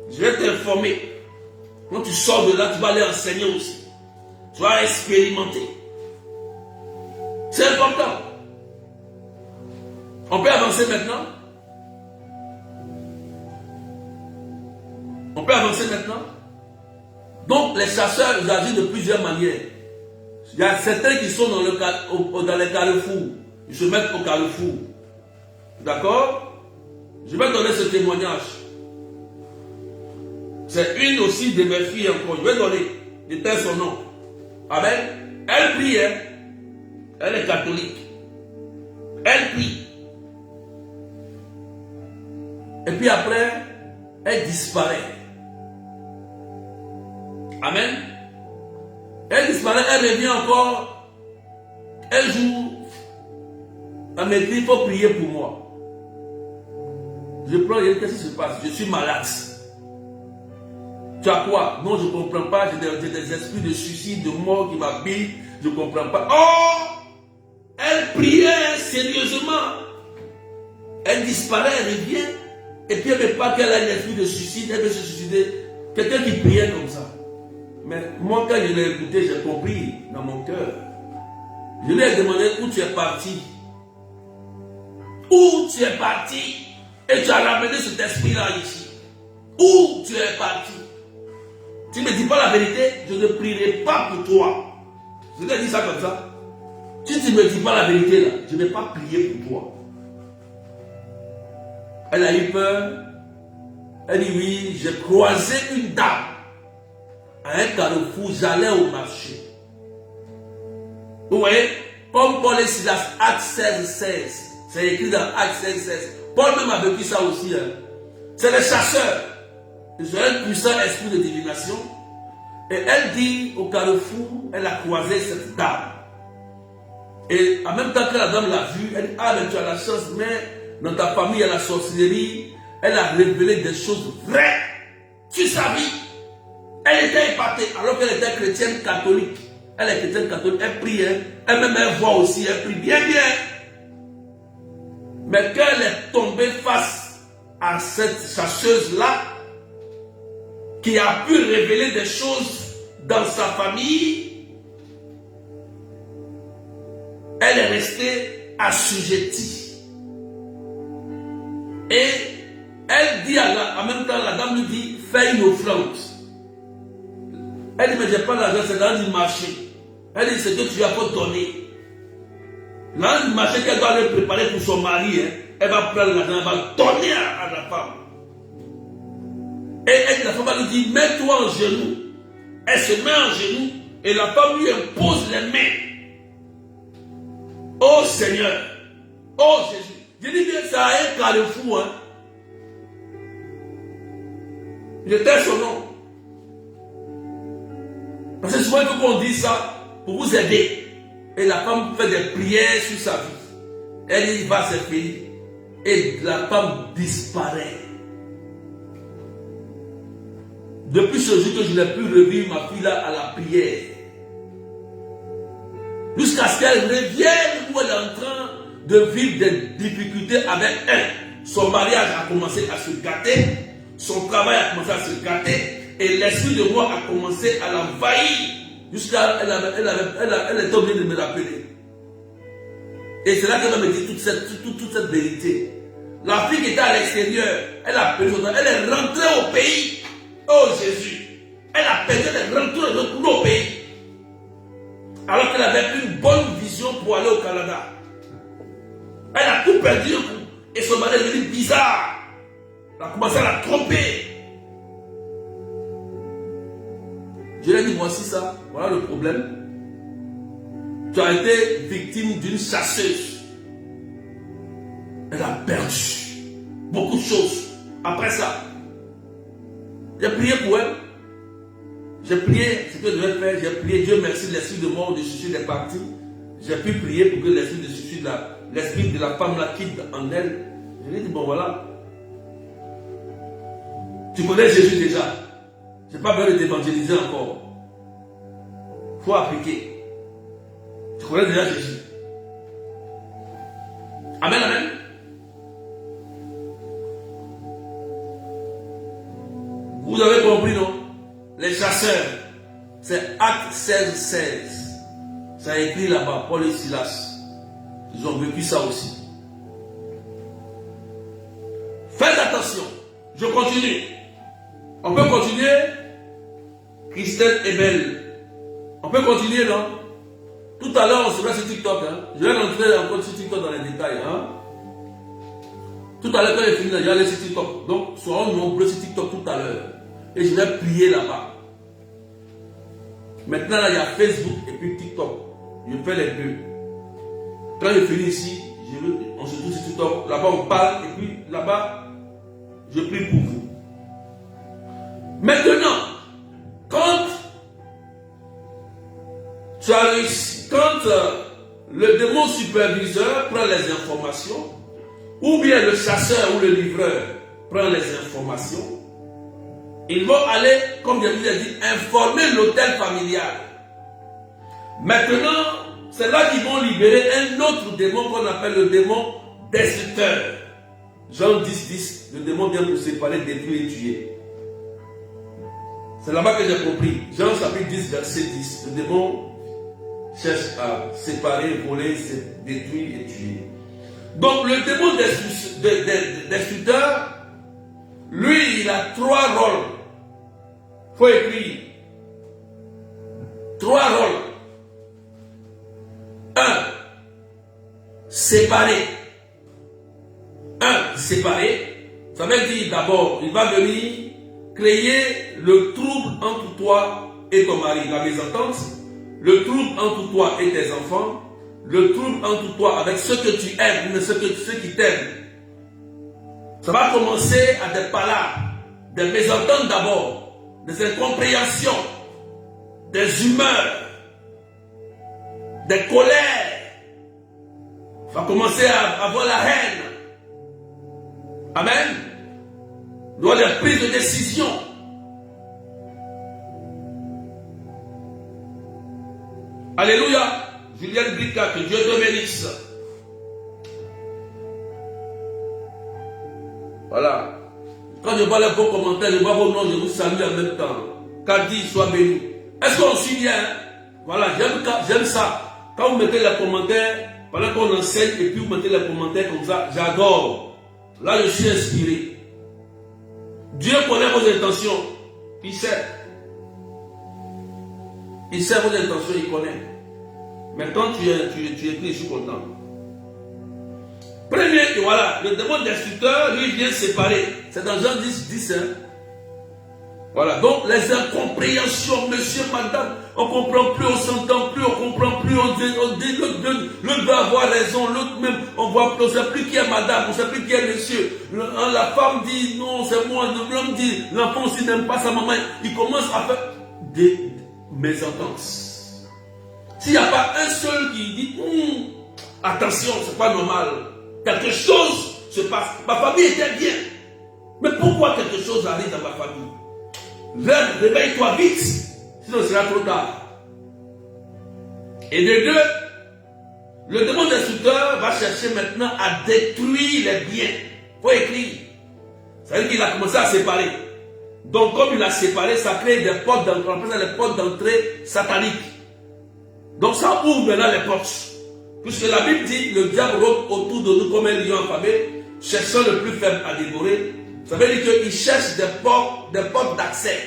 Je vais t'informer. Quand tu sors de là, tu vas aller enseigner aussi. Tu vas expérimenter. C'est important. On peut avancer maintenant? On peut avancer maintenant? Donc, les chasseurs ils agissent de plusieurs manières. Il y a certains qui sont dans les carrefours. Ils se mettent au carrefour. D'accord? Je vais donner ce témoignage. C'est une aussi de mes filles encore. Je vais donner. J'étais son nom. Amen. Elle prie. Hein? Elle est catholique. Elle prie. Et puis après, elle disparaît. Amen. Elle disparaît, elle revient encore. Un jour, elle me dit, il faut prier pour moi. Je prends, qu'est-ce qui se passe? Je suis malade. Tu as quoi? Non, je ne comprends pas. J'ai des esprits de suicide, de mort qui m'habitent. Je ne comprends pas. Oh! Elle priait sérieusement. Elle disparaît, elle revient. Et puis elle ne veut pas qu'elle ait un esprit de suicide. Elle veut se suicider. Quelqu'un qui priait comme ça. Mais moi, quand je l'ai écouté, j'ai compris dans mon cœur. Je lui ai demandé où tu es parti. Où tu es parti? Et tu as ramené cet esprit-là ici. Où tu es parti? Tu ne me dis pas la vérité, je ne prierai pas pour toi. Je t'ai dit ça comme ça. Si tu ne me dis pas la vérité là, je ne vais pas prier pour toi. Elle a eu peur. Elle dit oui, j'ai croisé une dame à un carrefour, j'allais au marché. Vous voyez, comme Paul et Silas, Acte 16, 16. C'est écrit dans Acte 16, 16. Paul même a vécu ça aussi. Hein. C'est les chasseurs. Ils ont un puissant esprit de divination. Et elle dit au carrefour, elle a croisé cette dame. Et en même temps que la dame l'a vue, elle dit, ah mais tu as la chance, mais dans ta famille il y a la sorcellerie. Elle a révélé des choses vraies sur sa vie. Elle était épatée alors qu'elle était chrétienne catholique. Elle est chrétienne catholique, elle prie, hein. Elle-même elle voit aussi, elle prie bien bien. Mais quand elle est tombée face à cette chasseuse-là, qui a pu révéler des choses dans sa famille, elle est restée assujettie. Et elle dit en même temps, la dame lui dit, fais une offrande. Elle dit, mais j'ai pas l'argent, c'est dans le marché. Elle dit, c'est que tu as pas donné. Dans le marché qu'elle doit aller préparer pour son mari, hein, elle va prendre l'argent, elle va donner à la femme. Et elle, la femme lui dit, mets-toi en genoux. Elle se met en genoux et la femme lui impose les mains. Oh Seigneur, oh Jésus. Je dis bien, ça a un carrefour. Hein. J'étais son nom. Parce que souvent il faut qu'on dise ça pour vous aider. Et la femme fait des prières sur sa vie. Elle y va se payer. Et la femme disparaît. Depuis ce jour que je n'ai pu revivre ma fille là à la prière. Jusqu'à ce qu'elle revienne où elle est en train de vivre des difficultés avec elle. Son mariage a commencé à se gâter. Son travail a commencé à se gâter. Et l'esprit de moi a commencé à l'envahir. Jusqu'à elle est obligée de me rappeler. Et c'est là qu'elle va me dire toute cette vérité. La fille qui était à l'extérieur, elle a perdu son temps. Elle est rentrée au pays. Oh Jésus. Elle a perdu, elle est rentrée au pays. Alors qu'elle avait une bonne vision pour aller au Canada. Elle a tout perdu. Et son mari est devenu bizarre. Elle a commencé à la tromper. Je lui ai dit, voici ça, voilà le problème. Tu as été victime d'une chasseuse. Elle a perdu beaucoup de choses. Après ça, j'ai prié pour elle. J'ai prié ce que je devais faire. J'ai prié, Dieu merci, l'esprit de mort, de suicide est parti. j'ai pu prier pour que l'esprit de suicide, l'esprit de la femme là quitte en elle. Je lui ai dit, bon voilà. Tu connais Jésus déjà. Je n'ai pas besoin de t'évangéliser encore. Il faut appliquer. Tu connais déjà Jésus. Amen, amen. Vous avez compris, non? Les chasseurs, c'est Acte 16, 16. Ça a écrit là-bas, Paul et Silas. Ils ont vécu ça aussi. Faites attention. Je continue. On peut continuer. Christelle est belle. On peut continuer, non? Tout à l'heure, on sera sur TikTok. Hein? Je vais rentrer encore sur TikTok dans les détails. Hein? Tout à l'heure, quand j'ai fini, je vais aller sur TikTok. Donc, soyons nombreux sur TikTok tout à l'heure. Et je vais prier là-bas. Maintenant, là, il y a Facebook et puis TikTok. Je fais les deux. Quand je finis ici, on se trouve sur TikTok. Là-bas, on parle. Et puis, là-bas, je prie pour vous. Maintenant, quand tu as réussi, quand le démon superviseur prend les informations, ou bien le chasseur ou le livreur prend les informations, ils vont aller, comme je vous ai dit, informer l'hôtel familial. Maintenant, c'est là qu'ils vont libérer un autre démon qu'on appelle le démon destructeur. Jean 10, 10, le démon vient pour séparer, détruire et tuer. C'est là-bas que j'ai compris. Jean chapitre 10, verset 10. Le démon cherche à séparer, voler, détruire et tuer. Donc le démon destructeur, lui, il a trois rôles. Il faut écrire. Trois rôles. Un, séparer. Séparer. Ça veut dire d'abord, il va venir créer le trouble entre toi et ton mari, la mésentente, le trouble entre toi et tes enfants, le trouble entre toi avec ceux que tu aimes, mais ceux qui t'aiment. Ça va commencer à des palabres, des mésententes d'abord, des incompréhensions, des humeurs, des colères. Ça va commencer à avoir la haine. Amen. Dans les prises de décision. Alléluia. Julienne Bricka, que Dieu te bénisse. Voilà. Quand je vois les beaux commentaires, je vois vos noms, je vous salue en même temps. Kadi, sois béni. Est-ce qu'on suit bien? Voilà, j'aime ça. Quand vous mettez les commentaires, pendant qu'on enseigne, et puis vous mettez les commentaires comme ça, j'adore. Là, je suis inspiré. Dieu connaît vos intentions. Il sait. Il sait vos intentions, il connaît. Mais quand tu écris, je suis content. Premier, et voilà, le démon destructeur, lui, vient séparer. C'est dans Jean 10, 10. Hein? Voilà, donc les incompréhensions, monsieur, madame, on ne comprend plus, on s'entend plus, on ne comprend plus, on dit l'autre doit avoir raison, l'autre même, on voit plus, on ne sait plus qui est madame, on ne sait plus qui est monsieur. La femme dit non, c'est moi, l'homme dit, l'enfant aussi n'aime pas sa maman, il commence à faire des mésentences. S'il n'y a pas un seul qui dit, attention, c'est pas normal, quelque chose se passe, ma famille était bien, mais pourquoi quelque chose arrive dans ma famille? Réveille-toi vite, sinon ce sera trop tard. Et de deux, le démon destructeur va chercher maintenant à détruire les biens. Il faut écrire. Ça veut dire qu'il a commencé à séparer. Donc comme il a séparé, ça crée des portes d'entrée, on appelle ça les portes d'entrée sataniques. Donc ça ouvre maintenant les portes. Puisque la Bible dit, le diable rôde autour de nous comme un lion affamé, cherchant le plus faible à dévorer. Ça veut dire qu'il cherche des portes d'accès.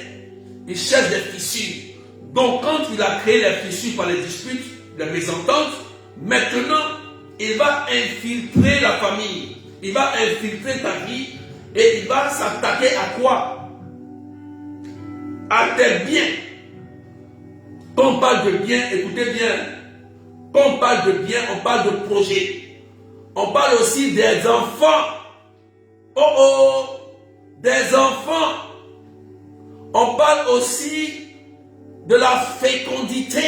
Il cherche des fissures. Donc quand il a créé les fissures par les disputes, les mésententes, maintenant, il va infiltrer la famille. Il va infiltrer ta vie. Et il va s'attaquer à quoi? À tes biens. Quand on parle de biens, écoutez bien. Quand on parle de biens, on parle de projet. On parle aussi des enfants. Oh! Des enfants. On parle aussi de la fécondité.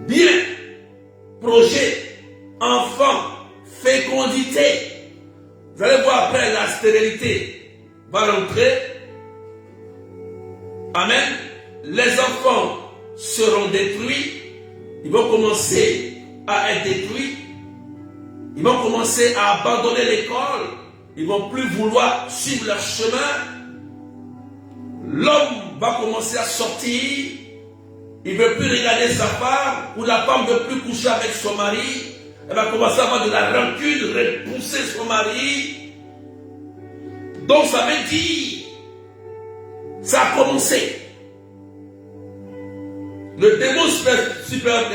bien, projet, enfant, fécondité. Vous allez voir après la stérilité va rentrer. Amen. Les enfants seront détruits. Ils vont commencer à être détruits. Ils vont commencer à abandonner l'école. Ils ne vont plus vouloir suivre leur chemin. L'homme va commencer à sortir. Il ne veut plus regarder sa femme. Ou la femme ne veut plus coucher avec son mari. Elle va commencer à avoir de la rancune, repousser son mari. Donc ça veut dire, ça a commencé. Le démon super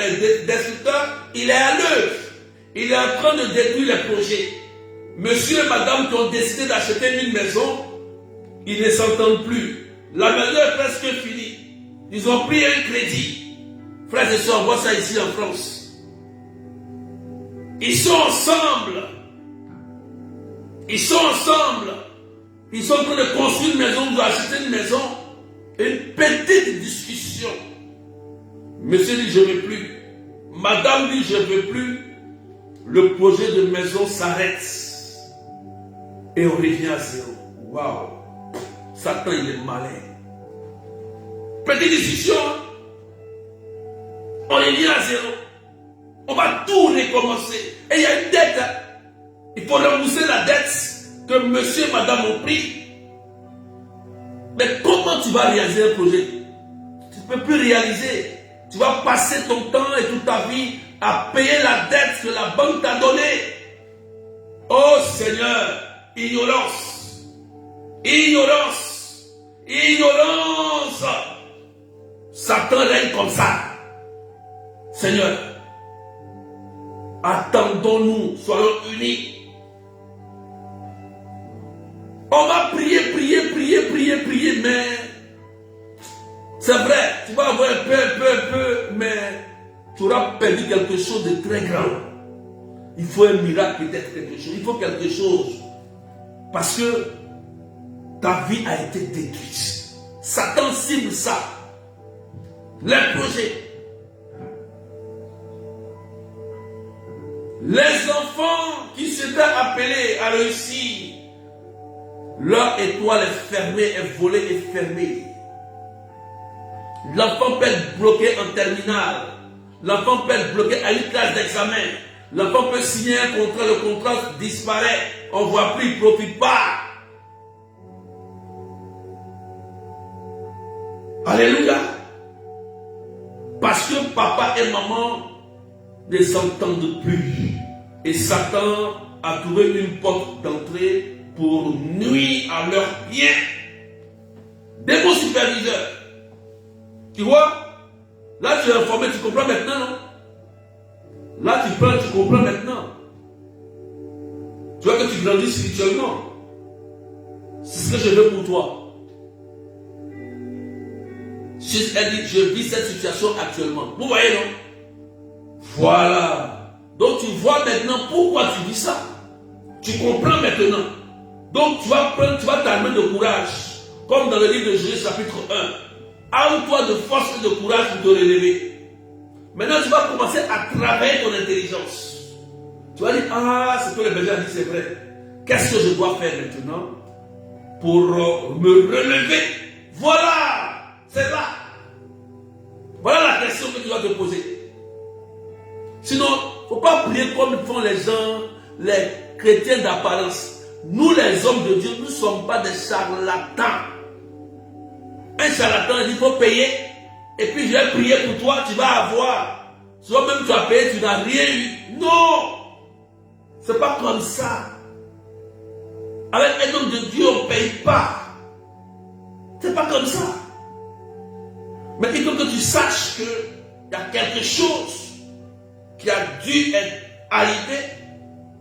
destructeur, il est à l'œuvre. Il est en train de détruire les projets. Monsieur et madame qui ont décidé d'acheter une maison, ils ne s'entendent plus. La maison est presque finie. Ils ont pris un crédit. Frères et sœurs, on voit ça ici en France. Ils sont ensemble. Ils sont ensemble. Ils sont en train de construire une maison, de acheter une maison. Une petite discussion. Monsieur dit, je ne veux plus. Madame dit, je ne veux plus. Le projet de maison s'arrête. Et on revient à zéro. Waouh. Satan, il est malin. Petite discussion. On revient à zéro. On va tout recommencer. Et il y a une dette. Il faut rembourser la dette que monsieur et madame ont pris. Mais comment tu vas réaliser un projet? Tu ne peux plus réaliser. Tu vas passer ton temps et toute ta vie à payer la dette que la banque t'a donnée. Oh Seigneur, ignorance. Ignorance. Ignorance. Satan règne comme ça. Seigneur, attendons-nous, soyons unis. On va prier, mais c'est vrai, tu vas avoir un peu, mais tu auras perdu quelque chose de très grand. Il faut un miracle, peut-être quelque chose. Il faut quelque chose. Parce que ta vie a été détruite. Satan cible ça. Les projets. Les enfants qui s'étaient appelés à réussir, leur étoile est fermée, est volée et fermée. L'enfant peut être bloqué en terminale. L'enfant peut être bloqué à une classe d'examen. L'enfant peut signer un contrat, le contrat disparaît. On ne voit plus, il ne profite pas. Alléluia. Parce que papa et maman ne s'entendent plus. Et Satan a trouvé une porte d'entrée pour nuire à leurs biens. Démon superviseur. Tu vois? Là tu es informé, tu comprends maintenant, non? Là tu parles, tu comprends maintenant. Tu vois que tu grandis spirituellement. C'est ce que je veux pour toi. Elle dit, je vis cette situation actuellement. Vous voyez, non? Voilà. Donc tu vois maintenant pourquoi tu vis ça. Tu comprends maintenant. Donc tu vas t'armer de courage. Comme dans le livre de Josué chapitre 1. Arme-toi de force et de courage pour te relever. Maintenant tu vas commencer à travailler ton intelligence. Tu vas dire, ah, ce que le berger a dit, c'est vrai. Qu'est-ce que je dois faire maintenant pour me relever? Voilà. C'est là. Voilà la question que tu dois te poser. Sinon, il ne faut pas prier comme font les gens, les chrétiens d'apparence. Nous, les hommes de Dieu, nous ne sommes pas des charlatans. Un charlatan, il dit, il faut payer. Et puis, je vais prier pour toi, tu vas avoir. Soit même tu as payé, tu n'as rien eu. Non. Ce n'est pas comme ça. Avec un homme de Dieu, on ne paye pas. Ce n'est pas comme ça. Mais il faut que tu saches qu'il y a quelque chose qui a dû être arrivé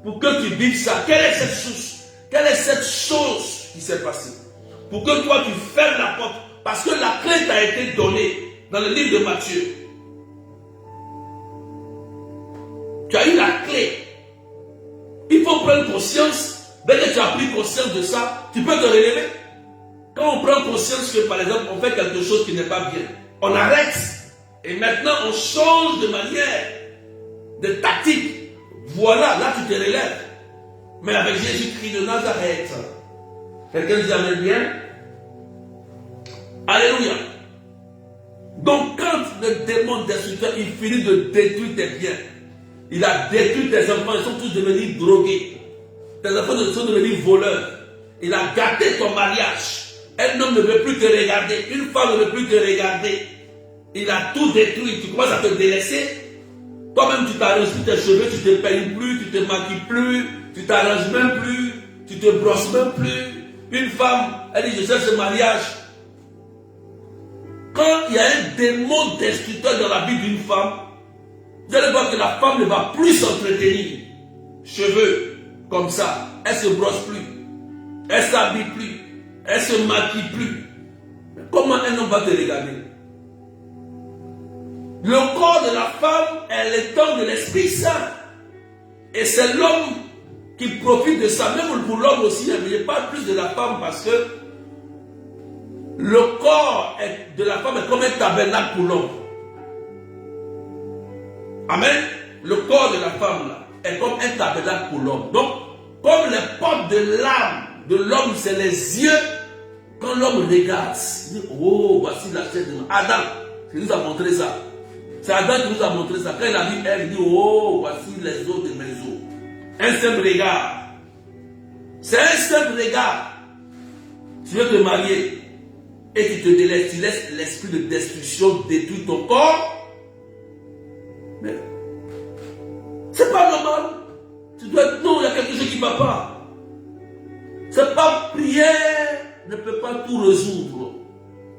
pour que tu vives ça. Quelle est cette chose? Quelle est cette chose qui s'est passée? Pour que toi tu fermes la porte. Parce que la clé t'a été donnée dans le livre de Matthieu. Tu as eu la clé. Il faut prendre conscience. Dès que tu as pris conscience de ça, tu peux te relever. Quand on prend conscience que par exemple on fait quelque chose qui n'est pas bien, on arrête. Et maintenant, on change de manière, de tactique. Voilà, là tu te relèves. Mais avec Jésus-Christ de Nazareth, quelqu'un dit amen bien? Alléluia. Donc quand le démon destructeur, il finit de détruire tes biens, il a détruit tes enfants, ils sont tous devenus drogués. Tes enfants sont devenus voleurs. Il a gâté ton mariage. Un homme ne veut plus te regarder. Une femme ne veut plus te regarder. Il a tout détruit. Tu commences à te délaisser. Toi-même, tu t'arranges plus tes cheveux, tu ne te peignes plus, tu ne te maquilles plus, tu t'arranges même plus, tu te brosses même plus. Une femme, elle dit, je cherche ce mariage. Quand il y a un démon destructeur dans la vie d'une femme, vous allez voir que la femme ne va plus s'entretenir. Cheveux, comme ça. Elle se brosse plus. Elle ne s'habille plus. Elle ne se maquille plus. Mais comment un homme va te regarder? Le corps de la femme est le temps de l'Esprit Saint. Et c'est l'homme qui profite de ça. Même pour l'homme aussi, mais je parle plus de la femme parce que le corps de la femme est comme un tabernacle pour l'homme. Amen. Le corps de la femme là, est comme un tabernacle pour l'homme. Donc, comme les portes de l'âme de l'homme, c'est les yeux, quand l'homme regarde, il dit, oh, voici la chair de Adam. Il nous a montré ça. C'est Adam qui nous a montré ça. Quand il a vu elle, il dit, oh, voici les os de mes os. Un simple regard. C'est un simple regard. Tu veux te marier et tu te délaisses, tu laisses l'esprit de destruction détruire ton corps. Mais c'est pas normal. Tu dois être, non, il y a quelque chose qui ne va pas. C'est pas prière ne peut pas tout résoudre.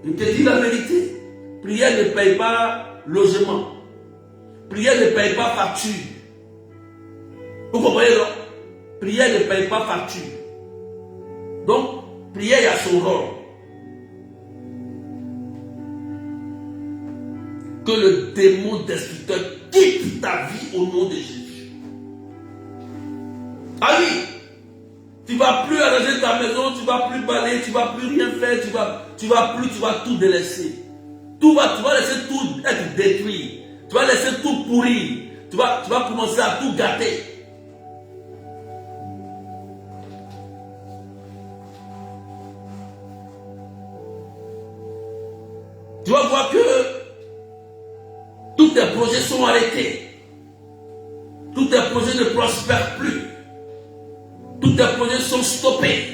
Je te dis la vérité. Prière ne paye pas logement. Prière ne paye pas facture. Vous comprenez non? Prière ne paye pas facture. Donc, prière il y a son rôle. Que le démon destructeur quitte ta vie au nom de Jésus. Ah oui, tu ne vas plus arranger ta maison, tu ne vas plus balayer, tu ne vas plus rien faire, tu vas tout délaisser. Tu vas laisser tout être détruit. Tu vas laisser tout pourrir. Tu vas commencer à tout gâter. Tu vas voir que tous tes projets sont arrêtés. Tous tes projets ne prospèrent plus. Tous tes projets sont stoppés.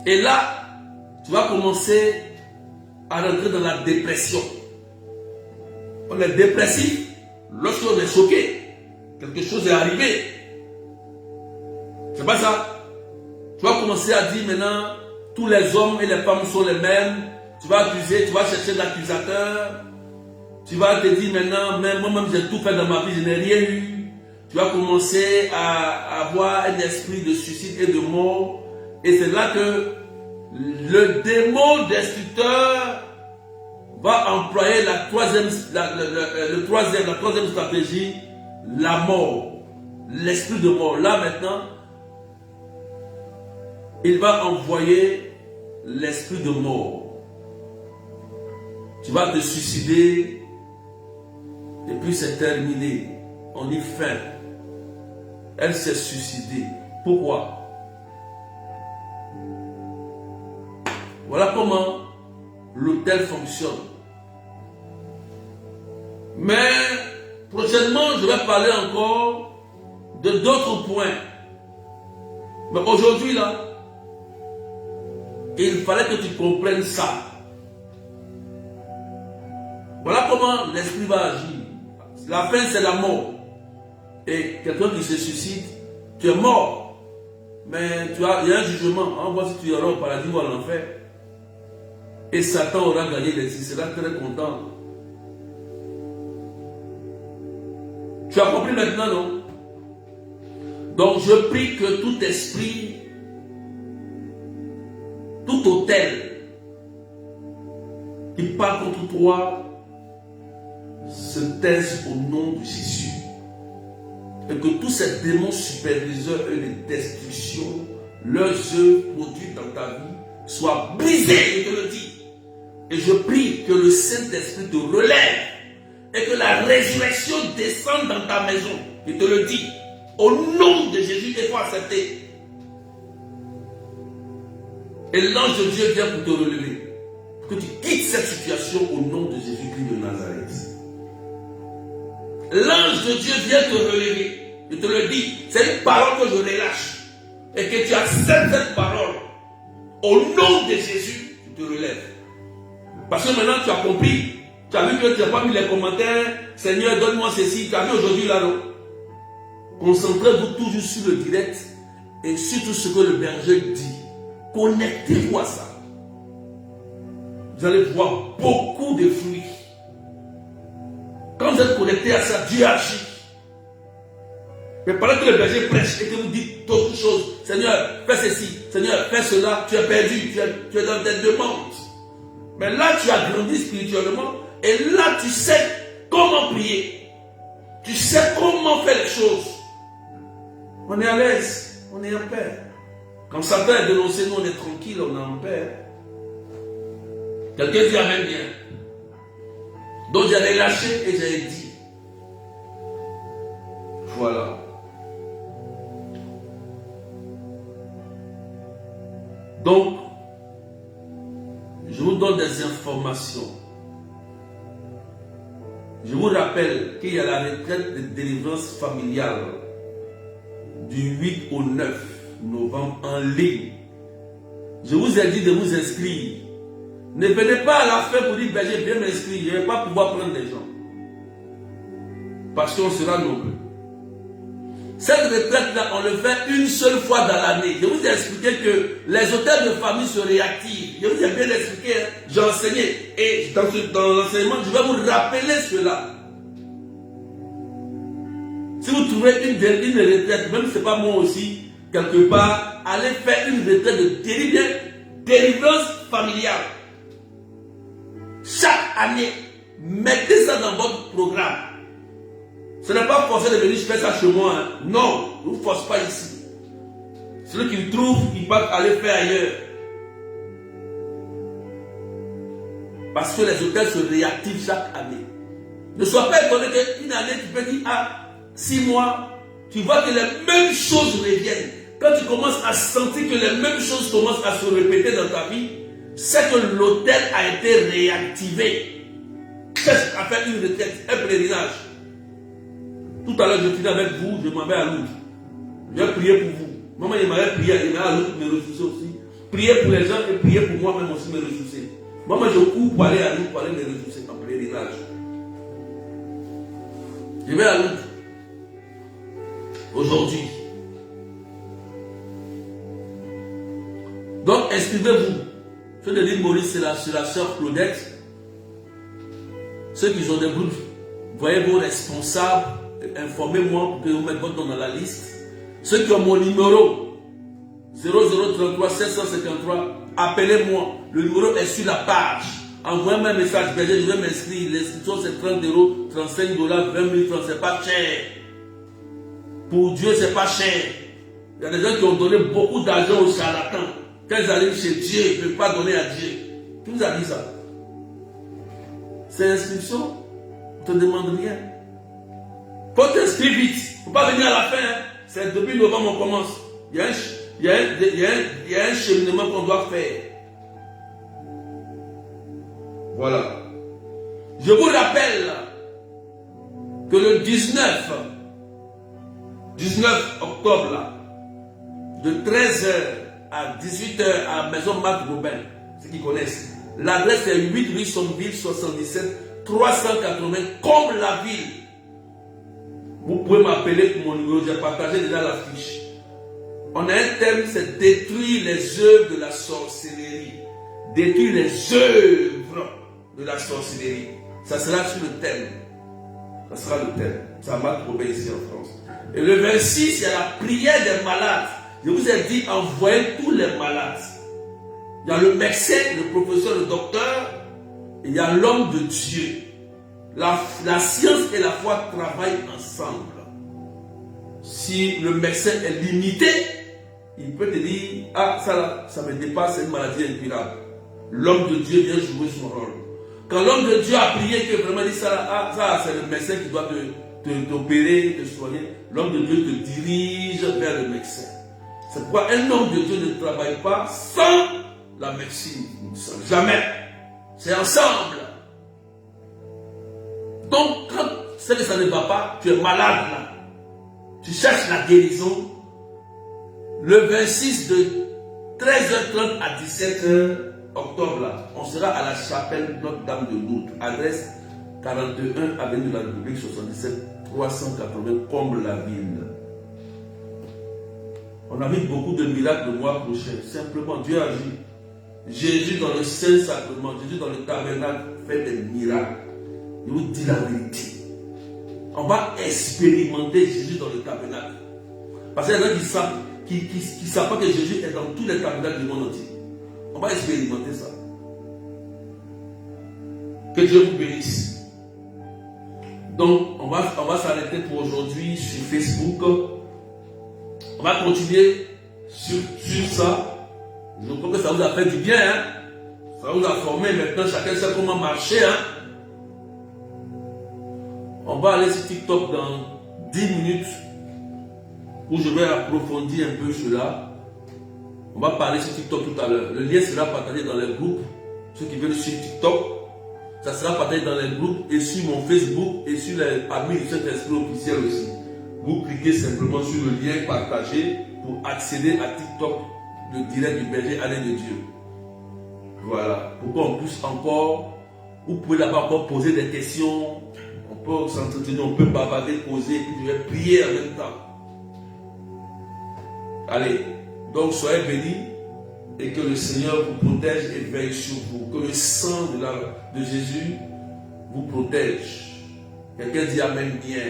Et là, tu vas commencer à rentrer dans la dépression. On est dépressif lorsqu'on est choqué. Quelque chose est arrivé. C'est pas ça. Tu vas commencer à dire maintenant, tous les hommes et les femmes sont les mêmes. Tu vas accuser, tu vas chercher l'accusateur. Tu vas te dire maintenant, même moi-même j'ai tout fait dans ma vie, je n'ai rien eu. Tu vas commencer à avoir un esprit de suicide et de mort. Et c'est là que le démon destructeur va employer la troisième stratégie, la mort, l'esprit de mort. Là maintenant, il va envoyer l'esprit de mort. Tu vas te suicider et puis c'est terminé. On y fin. Elle s'est suicidée. Pourquoi? Voilà comment l'hôtel fonctionne. Mais prochainement, je vais parler encore de d'autres points. Mais aujourd'hui, là, il fallait que tu comprennes ça. Voilà comment l'esprit va agir. La fin, c'est la mort. Et quelqu'un qui se suicide, tu es mort. Mais il y a un jugement. On voit si tu iras au paradis ou à l'enfer. Et Satan aura gagné les six. Il sera très content. Tu as compris maintenant, non? Donc je prie que tout esprit, tout autel qui parle contre toi se taise au nom de Jésus. Et que tous ces démons superviseurs et les destructions, leurs œuvres produites dans ta vie, soit brisé, je te le dis. Et je prie que le Saint-Esprit te relève et que la résurrection descende dans ta maison. Je te le dis. Au nom de Jésus, il faut accepter. Et l'ange de Dieu vient pour te relever. Pour que tu quittes cette situation au nom de Jésus-Christ de Nazareth. L'ange de Dieu vient te relever. Je te le dis. C'est une parole que je relâche. Et que tu acceptes cette parole. Au nom de Jésus, tu te relèves. Parce que maintenant tu as compris. Tu as vu que tu n'as pas mis les commentaires. Seigneur, donne-moi ceci. Tu as vu aujourd'hui là, non? Concentrez-vous toujours sur le direct. Et sur tout ce que le berger dit. Connectez-vous à ça. Vous allez voir beaucoup de fruits. Quand vous êtes connecté à ça, Dieu agit. Mais pendant que le berger prêche et que vous dites d'autres choses, Seigneur, fais ceci, Seigneur, fais cela, tu es perdu, tu es dans des demandes. Mais là, tu as grandi spirituellement et là, tu sais comment prier. Tu sais comment faire les choses. On est à l'aise, on est en paix. Quand Satan est dénoncé, nous on est tranquille, on est en paix. Quelqu'un dit Amen bien. Donc j'allais lâcher et j'allais dire. Voilà. Donc, je vous donne des informations. Je vous rappelle qu'il y a la retraite de délivrance familiale du 8 au 9 novembre en ligne. Je vous ai dit de vous inscrire. Ne venez pas à la fin pour dire, ben, j'ai bien m'inscrire, je ne vais pas pouvoir prendre des gens. Parce qu'on sera nombreux. Cette retraite-là, on le fait une seule fois dans l'année. Je vous ai expliqué que les hôtels de famille se réactivent. Je vous ai bien expliqué, hein? J'ai enseigné. Et dans l'enseignement, je vais vous rappeler cela. Si vous trouvez une retraite, même si ce n'est pas moi aussi, quelque part, allez faire une retraite de délivrance familiale. Chaque année, mettez ça dans votre programme. Ce n'est pas forcé de venir faire ça chez moi. Hein. Non, ne vous force pas ici. Celui qui le trouve, il va aller faire ailleurs. Parce que les hôtels se réactivent chaque année. Ne sois pas étonné qu'une année, tu peux dire, 6 mois, tu vois que les mêmes choses reviennent. Quand tu commences à sentir que les mêmes choses commencent à se répéter dans ta vie, c'est que l'hôtel a été réactivé. Cherche à faire une retraite, un pèlerinage. Tout à l'heure, je finis avec vous, je m'en vais à Lourdes. Je vais prier pour vous. Maman, il m'avait prié, il m'a à Lourdes me ressourcer aussi. Prier pour les gens et prier pour moi-même aussi me ressourcer. Maman, je cours pour aller à Lourdes, pour aller me ressourcer en pèlerinage. Je vais à Lourdes. Aujourd'hui. Donc, inscrivez-vous. Ceux de l'île Maurice, c'est la sœur Claudette. Ceux qui ont des groupes, voyez vos responsables, informez-moi pour que vous mettez votre nom dans la liste. Ceux qui ont mon numéro 0033 753, appelez-moi. Le numéro est sur la page. Envoyez-moi un message. Je vais m'inscrire. L'inscription c'est 30 €, 35 $, 20 000 francs. C'est pas cher. Pour Dieu, c'est pas cher. Il y a des gens qui ont donné beaucoup d'argent aux charlatans. Quand ils arrivent chez Dieu, ils ne peuvent pas donner à Dieu. Qui vous a dit ça? C'est l'inscription. On ne te demande rien. Il faut t'inscrire vite. Il ne faut pas venir à la fin. Hein. C'est depuis novembre qu'on commence. Il y a un cheminement qu'on doit faire. Voilà. Je vous rappelle que le 19 octobre, là, de 13h à 18h à Maison Marc Robin, ceux qui connaissent, l'adresse est 8 rue Sommeville 77 380, comme la ville. Vous pouvez m'appeler pour mon numéro, j'ai partagé déjà la fiche. On a un thème, c'est détruire les œuvres de la sorcellerie. Détruire les œuvres de la sorcellerie. Ça sera sur le thème. Ça sera le thème. Ça m'a trouvé ici en France. Et le 26, c'est la prière des malades. Je vous ai dit, envoyez tous les malades. Il y a le médecin, le professeur, le docteur. Et il y a l'homme de Dieu. La science et la foi travaillent ensemble. Si le médecin est limité, il peut te dire, ah, ça là, ça me dépasse, c'est une maladie incurable. L'homme de Dieu vient jouer son rôle. Quand l'homme de Dieu a prié, que vraiment dit ça là, ah, ça c'est le médecin qui doit t'opérer, te soigner, l'homme de Dieu te dirige vers le médecin. C'est pourquoi un homme de Dieu ne travaille pas sans la médecine. Jamais. C'est ensemble. Donc, quand c'est que ça ne va pas, tu es malade là. Tu cherches la guérison. Le 26 de 13h30 à 17h octobre là, on sera à la chapelle Notre-Dame de Lourdes. Adresse 41 avenue de la République 77 380 Comble-la-Ville. On a vu beaucoup de miracles le mois prochain. Simplement, Dieu agit. Jésus dans le Saint-Sacrement, Jésus dans le tabernacle fait des miracles. Il vous dit la vérité. On va expérimenter Jésus dans le tabernacle. Parce qu'il y en a qui ne savent pas que Jésus est dans tous les tabernacles du monde entier. On va expérimenter ça. Que Dieu vous bénisse. Donc, on va s'arrêter pour aujourd'hui sur Facebook. On va continuer sur ça. Je crois que ça vous a fait du bien. Hein? Ça vous a formé. Maintenant, chacun sait comment marcher. Hein? On va aller sur TikTok dans 10 minutes où je vais approfondir un peu cela. On va parler sur TikTok tout à l'heure. Le lien sera partagé dans les groupes. Ceux qui veulent suivre TikTok, ça sera partagé dans les groupes et sur mon Facebook et sur les amis du Saint-Esprit officiel aussi. Vous cliquez simplement sur le lien partagé pour accéder à TikTok, le direct du berger Alain de Dieu. Voilà. Pour qu'on puisse encore, vous pouvez là-bas encore poser des questions. On peut s'entretenir, on peut bavarder, poser, et puis je vais prier en même temps. Allez, donc soyez bénis et que le Seigneur vous protège et veille sur vous. Que le sang de Jésus vous protège. Quelqu'un dit Amen bien.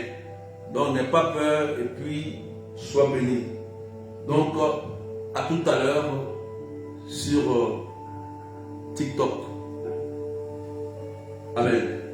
Donc n'aie pas peur et puis sois béni. Donc à tout à l'heure sur TikTok. Amen.